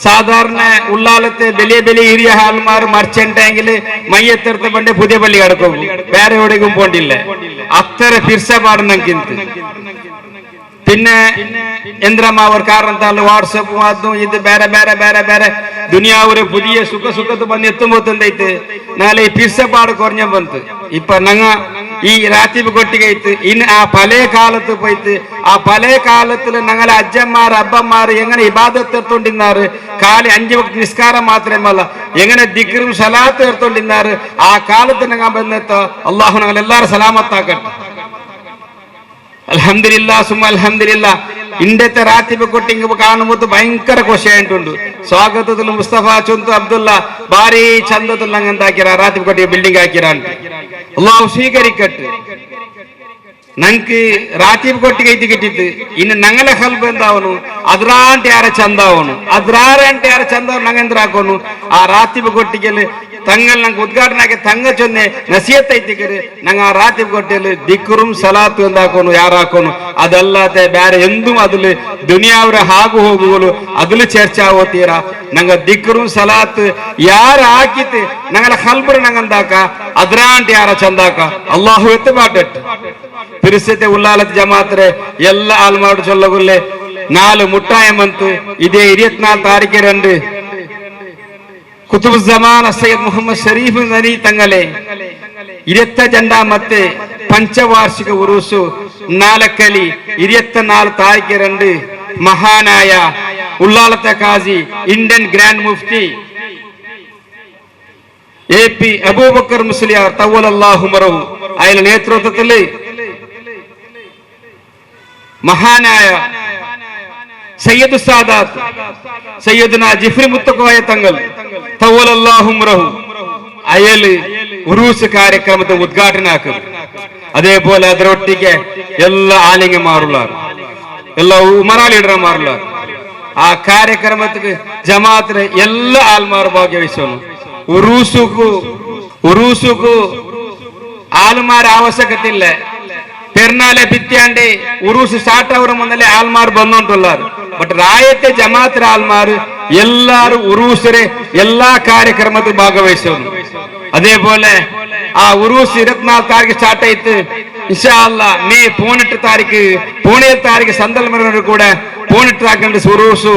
സാധാരണ ഉള്ളാലത്തെ വലിയ വലിയ ഏരിയ ഹാൾമാർ മറിച്ചിട്ടെങ്കിൽ മയ്യത്തെടുത്ത് പണ്ട് പുതിയ പള്ളി കിടക്കും, വേറെ എവിടേക്കും പോണ്ടില്ല. അത്ര പിർസപ്പാട് ഞങ്ങൾക്ക്. പിന്നെ എന്തിനാ അവർ കാരണത്താൽ വാട്സപ്പും അതും ഇത് ಬೇರೆ ಬೇರೆ ಬೇರೆ ಬೇರೆ ದುನಿಯಾವರೆ പുതിയ ಸುಖ ಬಂದು ಎತ್ತುമ്പോ ತಂದೈತೆ ನಾಳೆ ಈ ಪಿರ್ಸಪಾಡು ಕೊರഞ്ഞ ಬಂತು. ಇಪ್ಪ ನಂಗ ഈ റാത്തിബ് കൊട്ടിಗೆ ഇത്ത് ഇന്ന് ആ പഴയ കാലത്ത് പോയിട്ട് ആ പഴയ കാലത്തില് ഞങ്ങളെ അജ്ജന്മാർ അബ്ബന്മാർ എങ്ങനെ ഇബാദത്ത് എടുത്തോണ്ടിരുന്നാറ്, കാലി 5 വക്ത് നിസ്കാരം മാത്രമല്ല എങ്ങനെ ദിക്റും സലാത്ത് എടുത്തോണ്ടിരുന്നാറ്. ആ കാലത്ത് ഞങ്ങൾ ബന്ധത്ത് അള്ളാഹു ഞങ്ങൾ എല്ലാവരും സലാമത്താക്കട്ടെ. അൽഹംദുലില്ലാ സുമ്മ അൽഹംദുലില്ലാ. ಇಂದത്തെ റാത്തിബ് കൊട്ടിങ് കാണുമ്പോൾ ഭയങ്കര ಖುಷಿಯಾയിട്ടുಂಟು. ಸ್ವಾಗತದಲ್ಲಿ ಮುಸ್ತಫಾ ಚೊಂತು ಅಬ್ದುಲ್ಲಾ ಬಾರಿ ಚಂದದಲ್ಲಿ ನಂಗೆ ಎಂತ ಹಾಕಿರ റാത്തിബ് കൊട്ടിಗೆ ಬಿಲ್ಡಿಂಗ್ ಹಾಕಿರ ಅಂತ ಅಲ್ಲಾಹು ಸ್ವೀಕರಿಕಟ್ಟು. ನಂಗೆ റാത്തിബ് കൊട്ടിಗೆ ಇದು കിട്ടിತ್ತು. ಇನ್ನು ನಂಗಲ ಹಲ್ಬ್ ಎಂದಾವನು ಅದ್ರಾಂಟಿ ಯಾರ ಚಂದಾವನು ಅದ್ರಾರಂಟಿ ಯಾರ ಚಂದವನು ನಂಗೆ ಎಂದ್ರ ಹಾಕೋನು ಆ റാത്തിബ് കൊട്ടിಗೆ തങ്ങൾ ഞങ്ങൾക്ക് ഉദ്ഘാടനം ആക്കി തങ്ങ ചൊന്നെ നസിയത്തൈത്തിക്കര് ഞങ്ങൾ ആ റാത്തിബ് കൊട്ടിയിൽ ദിക്റും സലാത്തും എന്താക്കുന്നു ಯಾರಾಕೋನು. ಅದಲ್ಲದೆ ಬೇರೆ ಎಂದೂ അതില് ദുനിയാവിലെ ಹಾಗು ಹೋಗುಗಳು അതില് ಚರ್ಚೆ ಆಗೋತೀರ. ನಂಗ ದಿಕ್റും സലാത്ത് ಯಾರ ಹಾಕಿತ್ತು ഞങ്ങളെ ಹಲ್ಬರು ನಂಗಂದಾಕ ಅದ್ರಾಂಟಿ ಯಾರ ಚಂದಾಕ ಅಲ್ಲಾಹು ಎತ್ತು ಮಾಟಟ್ಟು. ಪರಿಸ್ಥಿತಿ ಉಲ್ಲಾಲತ್ ಜಮಾತ್ರೆ ಎಲ್ಲ ಆಲ್ಮಾಡು ಚೊಲ್ಲಗುಲ್ಲೆ 4 ಮುಟ್ಟಾಯ ಮಂತು ಇದೇ 24 ತಾರೀಕು 2 ಕುತುಬ್ ಜಮಾನ್ ಸೈಯದ್ ಮುಹಮ್ಮದ್ ಶರೀಫ್ ನರಿ ತಂಗಲೆ 22 പഞ്ചവാർഷിക ഉറൂസു നാലക്കലി 24 താരീഖ് 2 മഹാനായ ഉള്ളാലത്തെ കാസി ഇന്ത്യൻ ഗ്രാൻഡ് മുഫ്തി AP അബൂബക്കർ മുസ്ലിയാർ തവ്വലല്ലാഹു ഉമറഹു അയാളുടെ നേതൃത്വത്തിൽ മഹാനായ സയ്യിദ് സാദാത്ത് സയ്യിദ്ന ജിഫ്രി മുത്തക്കോയ തങ്ങൾ തവ്വലല്ലാഹു ഉമറഹു അയാള് ഉറൂസ് ಕಾರ್ಯಕ್ರಮದ ಉದ್ಘಾಟನೆ ಹಾಕರು. അതേപോലെ ಅದರೊಟ್ಟಿಗೆ ಎಲ್ಲ ಆಲಿಂಗಮಾರುಲಾರು ಎಲ್ಲ ಉಮರಾ ಲೀಡರ್ಮಾರುಲಾರು. ಆ ಕಾರ್ಯಕ್ರಮಕ್ಕೆ ಜಮಾತ್ರೆ ಎಲ್ಲ ಆಲ್ಮಾರು ಭಾಗವಹಿಸೋನು. ಉರೂಸುಕು ಆಲ್ಮಾರ ಅವಶ್ಯಕತೆ ಇಲ್ಲ. പെരുന്നാളെ പിറ്റാണ്ട് ഉറൂസ് സ്റ്റാർട്ട് ആവുന്ന മുന്നേ ആൾമാർ വന്നോണ്ടുള്ളാർ. ബട്ട് ರಾಯತೆ ജമാഅത്ത് ആൾമാർ എല്ലാരും ഉറൂസിലെ എല്ലാ ಕಾರ್ಯಕ್ರಮത്തിൽ ഭാഗവഹിച്ചു. അതേപോലെ ആ ഉറൂസ് 24 താരീഖ് സ്റ്റാർട്ട് ആയിട്ട് ഇൻഷാ അല്ലാ മെയ് 18 ತಾರೀಕು ಸಂದರ್ಭ ಕೂಡ 18 ತಾರೀಕು ಉರೂಸು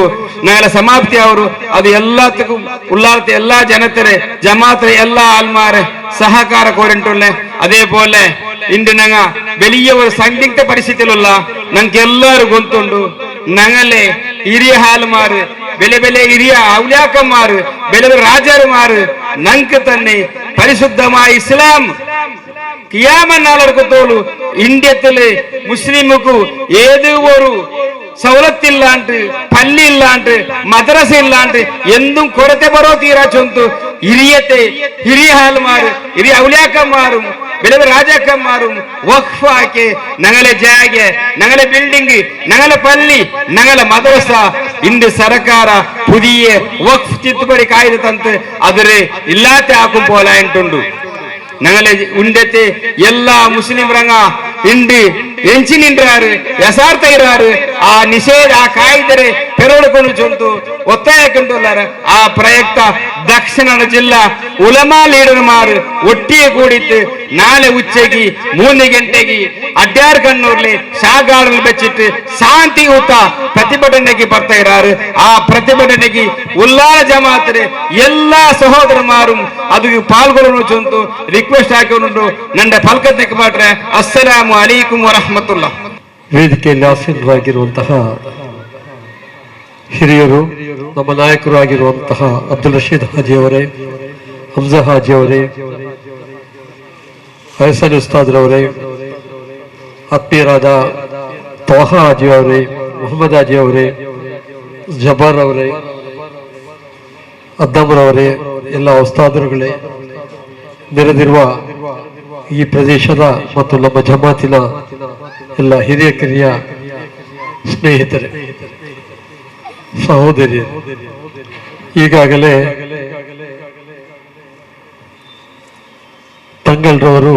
ನಾಳೆ ಸಮಾಪ್ತಿ ಅವರು. ಅದು ಎಲ್ಲದಕ್ಕೂ ഉള്ളാലത്തെ എല്ലാ ಜನತರೆ ജമാഅത്തെ എല്ലാ ആൾമാരെ സഹകാര കോരിട്ടുള്ളേ. അതേപോലെ ഇന്ന് ഞങ്ങ വലിയ ഒരു സംദിഗ്ധ പരിസ്ഥിതിയിലുള്ള ഞങ്ങൾക്ക് എല്ലാവരും ഗൊന്തുണ്ട്. ഞങ്ങളെ ಹಿರಿಯ ಹಾಲ್ಮಾರು ಬೆಲೆ ಬೆಲೆ ಹಿರಿಯ ಔಲಿಯಾಕന്മാರು ಬೆಲೆ ರಾಜರುಮಾರು ഞങ്ങൾക്ക് തന്നെ പരിശുദ്ധമായ ഇസ്ലാം കിയാമത്ത് നാളെ കൊടുത്തോളൂ. ഇന്ത്യത്തില് മുസ്ലിമുക്ക് ഏത് ഒരു സൗലത്തില്ലാണ്ട് പല്ലില്ലാണ്ട് മദ്രസ ഇല്ലാണ്ട് എന്തും കൊരത്തെ ബറോ തീരാ ചൊന്തു ಹಿರಿಯ ಹಾಲ್ಮಾರು ಹಿರಿಯ ಔಲಿಯಾಕന്മാരും വലിയ രാജാക്കന്മാരും വഖഫാക്കി ഞങ്ങളെ ജാഗെ ഞങ്ങളെ ബിൽഡിംഗ് ഞങ്ങളെ പള്ളി ഞങ്ങളെ മദ്രസ ഇന്ന് സർക്കാർ പുതിയ വഖഫ് തിദ്ದುಪಡಿ ಕಾಯ್ದೆ ತಂತು ಆದರೆ ಇಲ್ಲಾತೆ ಹಾಕುം പോലായിട്ടുണ്ട് ഞങ്ങളെ ഉണ്ടത്തെ എല്ലാ മുസ്ലിം രംഗ ಇಂಡಿ ಎಂಚಿನಿಂಡ್ರಾರು ಯಸಾರ್ಥ ಇರಾರು ಆ ನಿಷೇಧ ಆ ಕಾಯ್ದರೆ ಪೆರೊಡ್ಕೊಂಡು ಚೊಂತು ಒತ್ತಾಯಕೊಂಡುಲ್ಲಾರ ಆ ಪ್ರಯುಕ್ತ ದಕ್ಷಿಣ ಜಿಲ್ಲಾ ಉಲಮಾ ಲೀಡರ್ಮಾರು ಒಟ್ಟಿಗೆ ಕೂಡಿತ್ತು ನಾಳೆ ಉಚ್ಚೆಗಿ 3 ಗಂಟೆಗೆ ಅಡ್ಯಾರ್ ಕಣ್ಣೂರ್ಲಿ ಶಾಗಾಡಲು ಬೆಚ್ಚಿಟ್ಟು ಶಾಂತಿಯುತ ಪ್ರತಿಭಟನೆಗೆ ಬರ್ತಾ ಇರಾರು ಆ ಪ್ರತಿಭಟನೆಗೆ ಉಲ್ಲಾರ ಜಮಾತ್ರೆ ಎಲ್ಲಾ ಸಹೋದರಮಾರು ಅದು ಪಾಲ್ಗೊಳ್ಳಲು ಚೊಂತು ರಿಕ್ವೆಸ್ಟ್ ಹಾಕಿಕೊಂಡು ನನ್ನ ಫಲ್ಕತೆಗೆ ಮಾಡ್ರೆ ಅಸ್ಸಲಾಮು ಅಲೈಕುಂ ವರಹಮತುಲ್ಲಾಹ್. ವೇದಿಕೆಯಲ್ಲಿ ಆಸೀನರಾಗಿರುವಂತಹ ಹಿರಿಯರು, ನಮ್ಮ ನಾಯಕರು ಆಗಿರುವಂತಹ ಅಬ್ದುಲ್ ರಶೀದ್ ಹಾಜಿ ಅವರೇ, ಹಮ್ಜಾ ಹಾಜಿ ಅವರೇ, ಹಸನ್ ಉಸ್ತಾದ್ರವರೇ, ಆತ್ಮೀಯರಾದ ತೋಹಾ ಹಾಜಿ ಅವರೇ, ಮೊಹಮ್ಮದ್ ಹಾಜಿ ಅವರೇ, ಜಬಾರ್ ಅವರೇ, ಅದ್ದಮ್ರವರೇ, ಎಲ್ಲ ಉಸ್ತಾದರುಗಳೇ, ನೆರೆದಿರುವ ಈ ಪ್ರದೇಶದ ಮತ್ತು ನಮ್ಮ ಜಮಾತಿನ ಎಲ್ಲ ಹಿರಿಯ ಕಿರಿಯ ಸ್ನೇಹಿತರೆ, ಸಹೋದರಿಯರು, ಈಗಾಗಲೇ ತಂಗಲ್ರವರು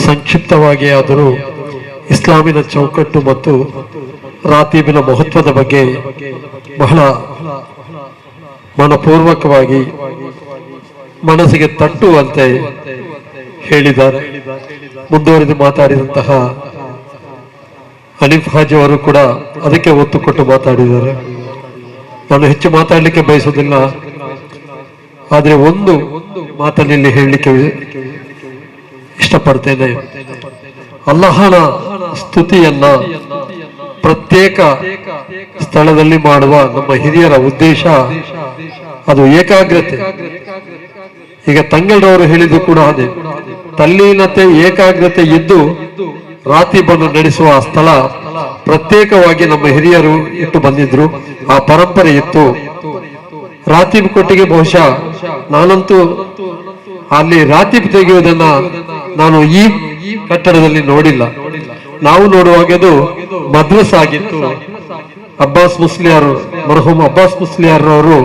ಸಂಕ್ಷಿಪ್ತವಾಗಿ ಆದರೂ ಇಸ್ಲಾಮಿನ ಚೌಕಟ್ಟು ಮತ್ತು ರಾತೀಬಿನ ಮಹತ್ವದ ಬಗ್ಗೆ ಬಹಳ ಮನಪೂರ್ವಕವಾಗಿ ಮನಸ್ಸಿಗೆ ತಟ್ಟುವಂತೆ ಹೇಳಿದ್ದಾರೆ. ಮುಂದುವರೆದು ಮಾತಾಡಿದಂತಹ ಹನೀಫ್ ಹಾಜಿ ಅವರು ಕೂಡ ಅದಕ್ಕೆ ಒತ್ತು ಕೊಟ್ಟು ಮಾತಾಡಿದ್ದಾರೆ. ನಾನು ಹೆಚ್ಚು ಮಾತಾಡಲಿಕ್ಕೆ ಬಯಸುವುದಿಲ್ಲ, ಆದರೆ ಒಂದು ಮಾತಲ್ಲಿ ಹೇಳಲಿಕ್ಕೆ ಇಷ್ಟಪಡ್ತೇನೆ. ಅಲ್ಲಾಹನ ಸ್ತುತಿಯನ್ನ ಪ್ರತ್ಯೇಕ ಸ್ಥಳದಲ್ಲಿ ಮಾಡುವ ನಮ್ಮ ಹಿರಿಯರ ಉದ್ದೇಶ ಅದು ಏಕಾಗ್ರತೆ. ಈಗ ತಂಗಲ್ರವರು ಹೇಳಿದ್ದು ಕೂಡ ಅದೇ, ತಲ್ಲೀನತೆ ಏಕಾಗ್ರತೆ ಇದ್ದು ರಾತೀಬನ್ನು ನಡೆಸುವ ಸ್ಥಳ ಪ್ರತ್ಯೇಕವಾಗಿ ನಮ್ಮ ಹಿರಿಯರು ಇಟ್ಟು ಬಂದಿದ್ರು. ಆ ಪರಂಪರೆ ಇತ್ತು. ರಾತೀಬ್ ಕೊಟ್ಟಿಗೆ ಬಹುಶಃ ನಾನಂತೂ ಅಲ್ಲಿ ರಾತೀಬ್ ತೆಗೆಯುವುದನ್ನ ನಾನು ಈ ಕಟ್ಟಡದಲ್ಲಿ ನೋಡಿಲ್ಲ. ನಾವು ನೋಡುವಾಗ ಅದು ಮದ್ರಸ ಆಗಿತ್ತು. ಅಬ್ಬಾಸ್ ಮುಸ್ಲಿಯಾರ್, ಮರ್ಹೂಮ್ ಅಬ್ಬಾಸ್ ಮುಸ್ಲಿಯಾರ್ ಅವರು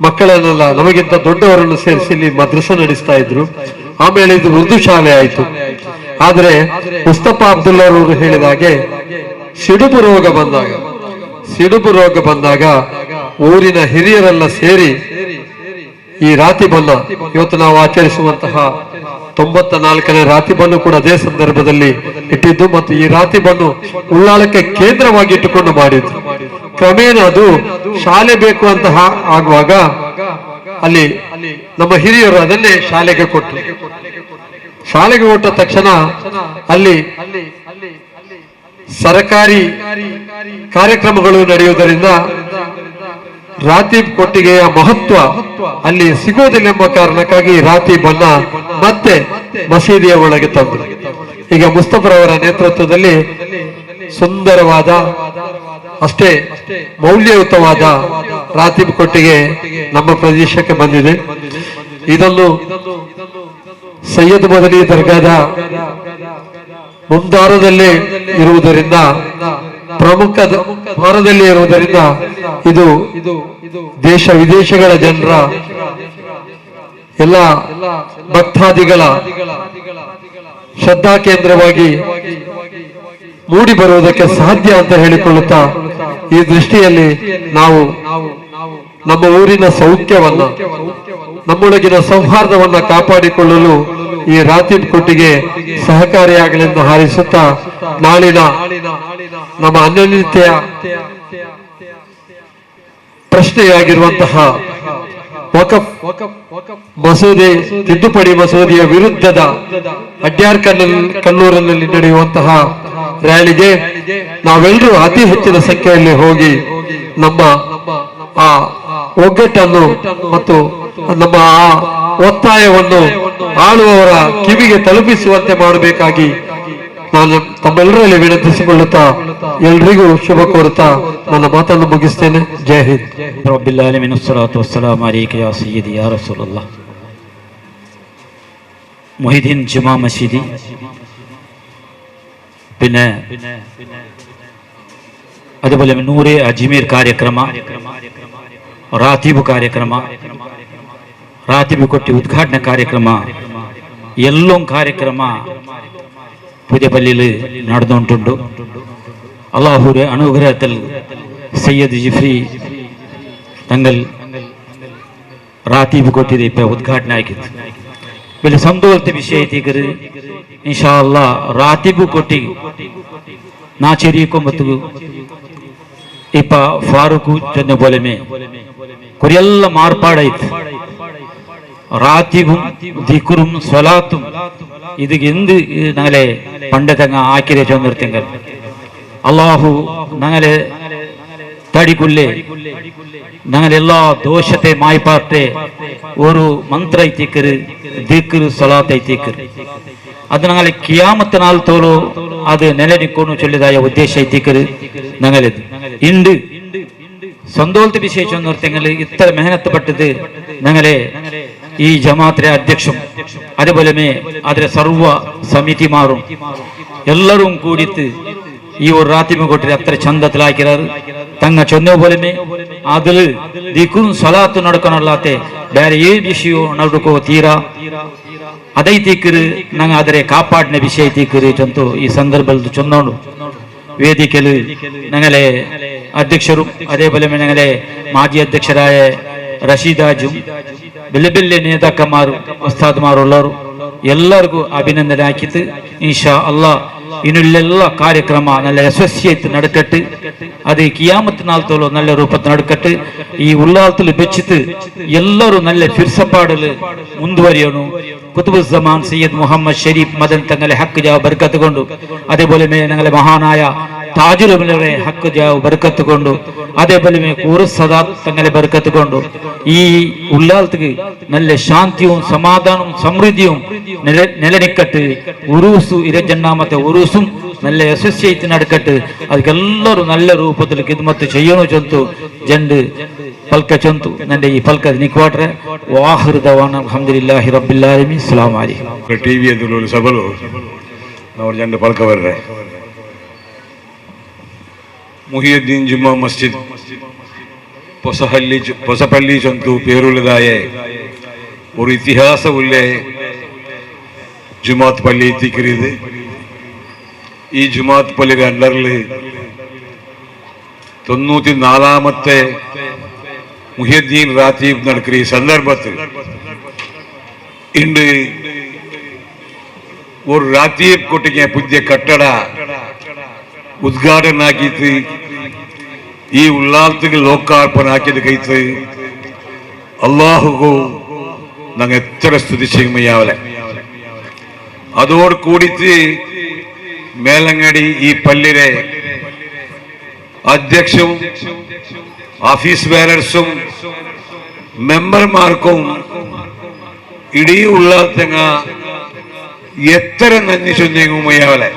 ಮಕ್ಕಳನ್ನೆಲ್ಲ ನಮಗಿಂತ ದೊಡ್ಡವರನ್ನು ಸೇರಿಸಿ ಇಲ್ಲಿ ಮದ್ರಸ ನಡೆಸ್ತಾ ಇದ್ರು. ಆಮೇಲೆ ಇದು ಉರ್ದು ಶಾಲೆ ಆಯಿತು. ಆದರೆ ಮುಸ್ತಫಾ ಅಬ್ದುಲ್ಲಾ ಅವರು ಹೇಳಿದ ಹಾಗೆ ಸಿಡುಬು ರೋಗ ಬಂದಾಗ ಊರಿನ ಹಿರಿಯರೆಲ್ಲ ಸೇರಿ ಈ ರಾತೀಬನ್ನ ಇವತ್ತು ನಾವು ಆಚರಿಸುವಂತಹ 94ನೇ ರಾತೀಬನ್ನು ಕೂಡ ಅದೇ ಸಂದರ್ಭದಲ್ಲಿ ಇಟ್ಟಿದ್ದು ಮತ್ತು ಈ ರಾತೀಬನ್ನು ಉಳ್ಳಾಳಕ್ಕೆ ಕೇಂದ್ರವಾಗಿ ಇಟ್ಟುಕೊಂಡು ಮಾಡಿದ್ರು. ಕ್ರಮೇಣ ಅದು ಶಾಲೆ ಬೇಕು ಅಂತ ಆಗುವಾಗ ಅಲ್ಲಿ ನಮ್ಮ ಹಿರಿಯರು ಅದನ್ನೇ ಶಾಲೆಗೆ ಕೊಟ್ಟ ತಕ್ಷಣ ಅಲ್ಲಿ ಸರಕಾರಿ ಕಾರ್ಯಕ್ರಮಗಳು ನಡೆಯುವುದರಿಂದ ರಾತೀಬ್ ಕೊಟ್ಟಿಗೆಯ ಮಹತ್ವ ಅಲ್ಲಿ ಸಿಗುವುದಿಲ್ಲ ಎಂಬ ಕಾರಣಕ್ಕಾಗಿ ರಾತೀಬನ್ನ ಮತ್ತೆ ಮಸೀದಿಯ ಒಳಗೆ ತಂದರು. ಈಗ ಮುಸ್ತಫರವರ ನೇತೃತ್ವದಲ್ಲಿ ಸುಂದರವಾದ ಅಷ್ಟೇ ಮೌಲ್ಯಯುತವಾದ ರಾತೀಬ್ ಕೊಟ್ಟಿಗೆ ನಮ್ಮ ಪ್ರದೇಶಕ್ಕೆ ಬಂದಿದೆ. ಇದನ್ನು ಸೈಯದ್ ಮದನಿ ದರ್ಗಾದ ಮುಂದಾರದಲ್ಲೇ ಇರುವುದರಿಂದ, ಪ್ರಮುಖ ದ್ವಾರದಲ್ಲಿ ಇರುವುದರಿಂದ ಇದು ದೇಶ ವಿದೇಶಗಳ ಜನರ ಎಲ್ಲ ಭಕ್ತಾದಿಗಳ ಶ್ರದ್ಧಾ ಕೇಂದ್ರವಾಗಿ ಮೂಡಿ ಬರುವುದಕ್ಕೆ ಸಾಧ್ಯ ಅಂತ ಹೇಳಿಕೊಳ್ಳುತ್ತಾ ಈ ದೃಷ್ಟಿಯಲ್ಲಿ ನಾವು ನಮ್ಮ ಊರಿನ ಸೌಖ್ಯವನ್ನ, ನಮ್ಮೊಳಗಿನ ಸೌಹಾರ್ದವನ್ನ ಕಾಪಾಡಿಕೊಳ್ಳಲು ಈ ರಾತೀಬ್ ಕೊಟ್ಟಿಗೆ ಸಹಕಾರಿಯಾಗಲೆಂದು ಹಾರೈಸುತ್ತಾ ನಾಳಿನ ನಮ್ಮ ಅನ್ಯೋನ್ಯತೆಯ ಪ್ರಶ್ನೆಯಾಗಿರುವಂತಹ ವಕಫ್ ಮಸೂದೆ ತಿದ್ದುಪಡಿ ಮಸೂದೆಯ ವಿರುದ್ಧದ ಅಡ್ಯಾರ್ ಕಣ್ಣೂರಿನಲ್ಲಿ ನಡೆಯುವಂತಹ ರ್ಯಾಲಿಗೆ ನಾವೆಲ್ಲರೂ ಅತಿ ಹೆಚ್ಚಿನ ಸಂಖ್ಯೆಯಲ್ಲಿ ಹೋಗಿ ನಮ್ಮ ಆ ಒಗ್ಗಟ್ಟನ್ನು ಮತ್ತು ನಮ್ಮ ಆ ಒತ್ತಾಯವನ್ನು ಆಳುವವರ ಕಿವಿಗೆ ತಲುಪಿಸುವಂತೆ ಮಾಡಬೇಕಾಗಿ ನಾನು ತಮ್ಮೆಲ್ಲರಲ್ಲಿ ವಿನಂತಿಸಿಕೊಳ್ಳುತ್ತಾ ಎಲ್ರಿಗೂ ಶುಭ ಕೋರುತ್ತಾ ನನ್ನ ಮಾತನ್ನು ಮುಗಿಸ್ತೇನೆ. ಜೈ ಹಿಂದ್. റബ്ബിൽ ആലമീൻ വസ്സലാത്തു വസ്സലാമു അലൈക യാ സയ്യിദി യാ റസൂലല്ലാഹ്. മുഹിദ്ദീൻ ജുമാ മസ്ജിദി, പിന്നെ അതുപോലെ നൂറെ അജ്മീർ ಕಾರ್ಯಕ್ರಮ, ರಾತೀಬ್ ಕಾರ್ಯಕ್ರಮ, ರಾತೀಬ್ ಕೊಟ್ಟಿ ಉದ್ಘಾಟನೆ ಕಾರ್ಯಕ್ರಮ, എല്ലാം ಕಾರ್ಯಕ್ರಮ പുതിയ പള്ളിയിൽ നടന്നുകൊണ്ടുണ്ട്. അള്ളാഹുവിന്റെ അനുഗ്രഹത്തിൽ സയ്യദ് ജിഫ്രി തങ്ങൾ റാത്തീബ് കൊട്ടിയത് ഇപ്പൊ ഉദ്ഘാടനം ആക്കിയത് വലിയ സന്തോഷത്തെ വിഷയത്തേക്ക് ഇൻഷാ അല്ലാ റാത്തീബ് കൊട്ടി ನಾ ಚೆರಿಕೊಂಬತ್ತು ಇಪ್ಪ ಫಾರೂಕು ಚಂದ ಬೋಲೆಮೆ ಕೊರಿಯೆಲ್ಲ ಮಾರ್ಪಾಡಾಯ್ತು. റാത്തിബും ദിക്റും സ്വലാത്തും ഇത് എന്ത് ഞങ്ങളെ പണ്ടത്തങ്ങ ആക്കിരെ ചൊന്നിർത്തെങ്കിൽ അള്ളാഹു ഞങ്ങളെ തടിക്കുള്ളേ ഞങ്ങളെല്ലാ ദോഷത്തെ മായ്പാട്ടെ ഒരു മന്ത്ര ಐತಿಕ್ಕರು ದಿಕ್ರು സ്വലാത്ത് ಐತಿಕ್ಕರು അത് ഞങ്ങളെ കിയാമത്ത് നാൾ തോലോ അത് നിലനിൽക്കുന്നു ചൊല്ലിയതായ ഉദ്ദേശം ಐತಿಕ್ಕರು ഞങ്ങളിത് ഉണ്ട്. സന്തോഷത്തെ വിശേഷം നിർത്തിയെങ്കിൽ ഇത്ര മെഹനത്തപ്പെട്ടത് ഞങ്ങളെ ഈ ജമാഅത്തിലെ അധ്യക്ഷം അതുപോലെ അതിലെ സർവ സമിതിമാരും എല്ലാവരും കൂടിയിട്ട് ഈ ഒരു റാത്തിമ കൊട്ടിൽ അത്ര ചന്തത്തിലാക്കിയാറ് തങ്ങ ചൊന്ന പോലെ അതില് ദിക്കും സ്വലാത്ത് നടക്കണല്ലാത്ത ಬೇರೆ ಏ ವಿಷಯ ನಡುಕೋ ತೀರಾ ಅದೈತಿಕ್ಕರು ನಂಗೆ ಆದರೆ ಕಾಪಾಡಿನ ವಿಷಯ ಐತಿಕ್ಕರು ಚಂತು ಈ ಸಂದರ್ಭದಲ್ಲಿ ಚೊನ್ನೋಡು ವೇದಿಕೆಯಲ್ಲಿ ഞങ്ങളെ അധ്യക്ഷരും അതേപോലെ ഞങ്ങളെ മാജി അധ്യക്ഷരായ റഷീദാജും വലിയ വലിയ നേതാക്കന്മാരും ഉസ്താദ്മാരുള്ളവരും എല്ലാവർക്കും അഭിനന്ദന ആക്കിയിട്ട് ഇൻഷാ അള്ളാ ഇനിയുള്ള കാര്യക്രമ നല്ല യശസ്വിയായിട്ട് നടക്കട്ടെ. അത് കിയാമത്ത് നാളത്തോളം നല്ല രൂപത്തിൽ നടക്കട്ടെ. ഈ ഉള്ളാളത്തിൽ വെച്ചിട്ട് എല്ലാവരും നല്ല ഫിർസപ്പാടിൽ മുൻവരിയണു. കുത്തുബുസ്സമാൻ സയ്യിദ് മുഹമ്മദ് ഷരീഫ് മദൻ തങ്ങളെ ഹക്ക് ജാവ് ബർക്കത്ത് കൊണ്ടു, അതേപോലെ ഞങ്ങളെ മഹാനായ താജുലുമിലെ ഹക്ക് ജാവ് ബർക്കത്ത് കൊണ്ടു, അതേപോലെ കൂറുസദാത്ത് തങ്ങളെ ബർക്കത്ത് കൊണ്ടു ഈ ഉള്ളാളത്തേക്ക് നല്ല ശാന്തിയും സമാധാനവും സമൃദ്ധിയും നിലനിൽക്കട്ടെ. ഉറൂസു 22ാമത്തെ ഉറൂസും നല്ല യശസ്വിയായിട്ട് നടക്കട്ടെ. ಅದಕ್ಕೆಲ್ಲರೂ നല്ല ರೂಪത്തിൽ ഖിദ്മത്ത് ചെയ്യണോ ചൊന്തു ജണ്ട് പൽക്ക ചൊന്തു ನನ್ನ ಈ ಪಲ್ಕ ನಿಕ್ವಾಟ್ರೆ ವಾಹಿರ್ ದವಾನ ಅಲ್ಹಮ್ದುಲಿಲ್ಲಾಹಿ ರಬ್ಬಿಲ್ ಆಲಮೀನ್. ಅಸ್ಸಲಾಮು ಅಲೈಕುಂ. ಟಿವಿ ಎದುರು ಸಬಲು ನಾವು ಜಂಡ ಪಲ್ಕ ಬರ್ರೆ മുഹിയുദ്ദീൻ ജുമാ മസ്ജിദ് പൊസപ്പള്ളി ചന്തു പേരുള്ളതായ ഒരു ഇതിഹാസമുള്ള ജുമാത്ത് പള്ളി എത്തിക്കരുത്. ഈ ജുമാത്ത് പള്ളിയുടെ അണ്ടറിൽ 94ാമത്തെ മുഹിയുദ്ദീൻ റാത്തീബ് നടക്കുന്ന ഈ സന്ദർഭത്തിൽ ഇന്ന് ഒരു റാത്തീബ് കൊട്ടിക്ക് പുതിയ കട്ടട ഉദ്ഘാടനം ആക്കിയിട്ട് ഈ ഉള്ളാളത്തേക്ക് ലോകാർപ്പണ ആക്കിയത് കഴിച്ച് അള്ളാഹുക്കു ഞങ്ങൾ എത്ര സ്തുതി ചെയ്യുമ്പോഴാവലെ. അതോട് കൂടിയിട്ട് മേലങ്ങടി ഈ പള്ളിയുടെ അധ്യക്ഷവും ഓഫീസ് ബേരർസും മെമ്പർമാർക്കും ഇടീ ഉള്ളാളത്തേങ്ങ എത്ര നന്ദി ചൊല്ലുമ്പോഴാവലെ.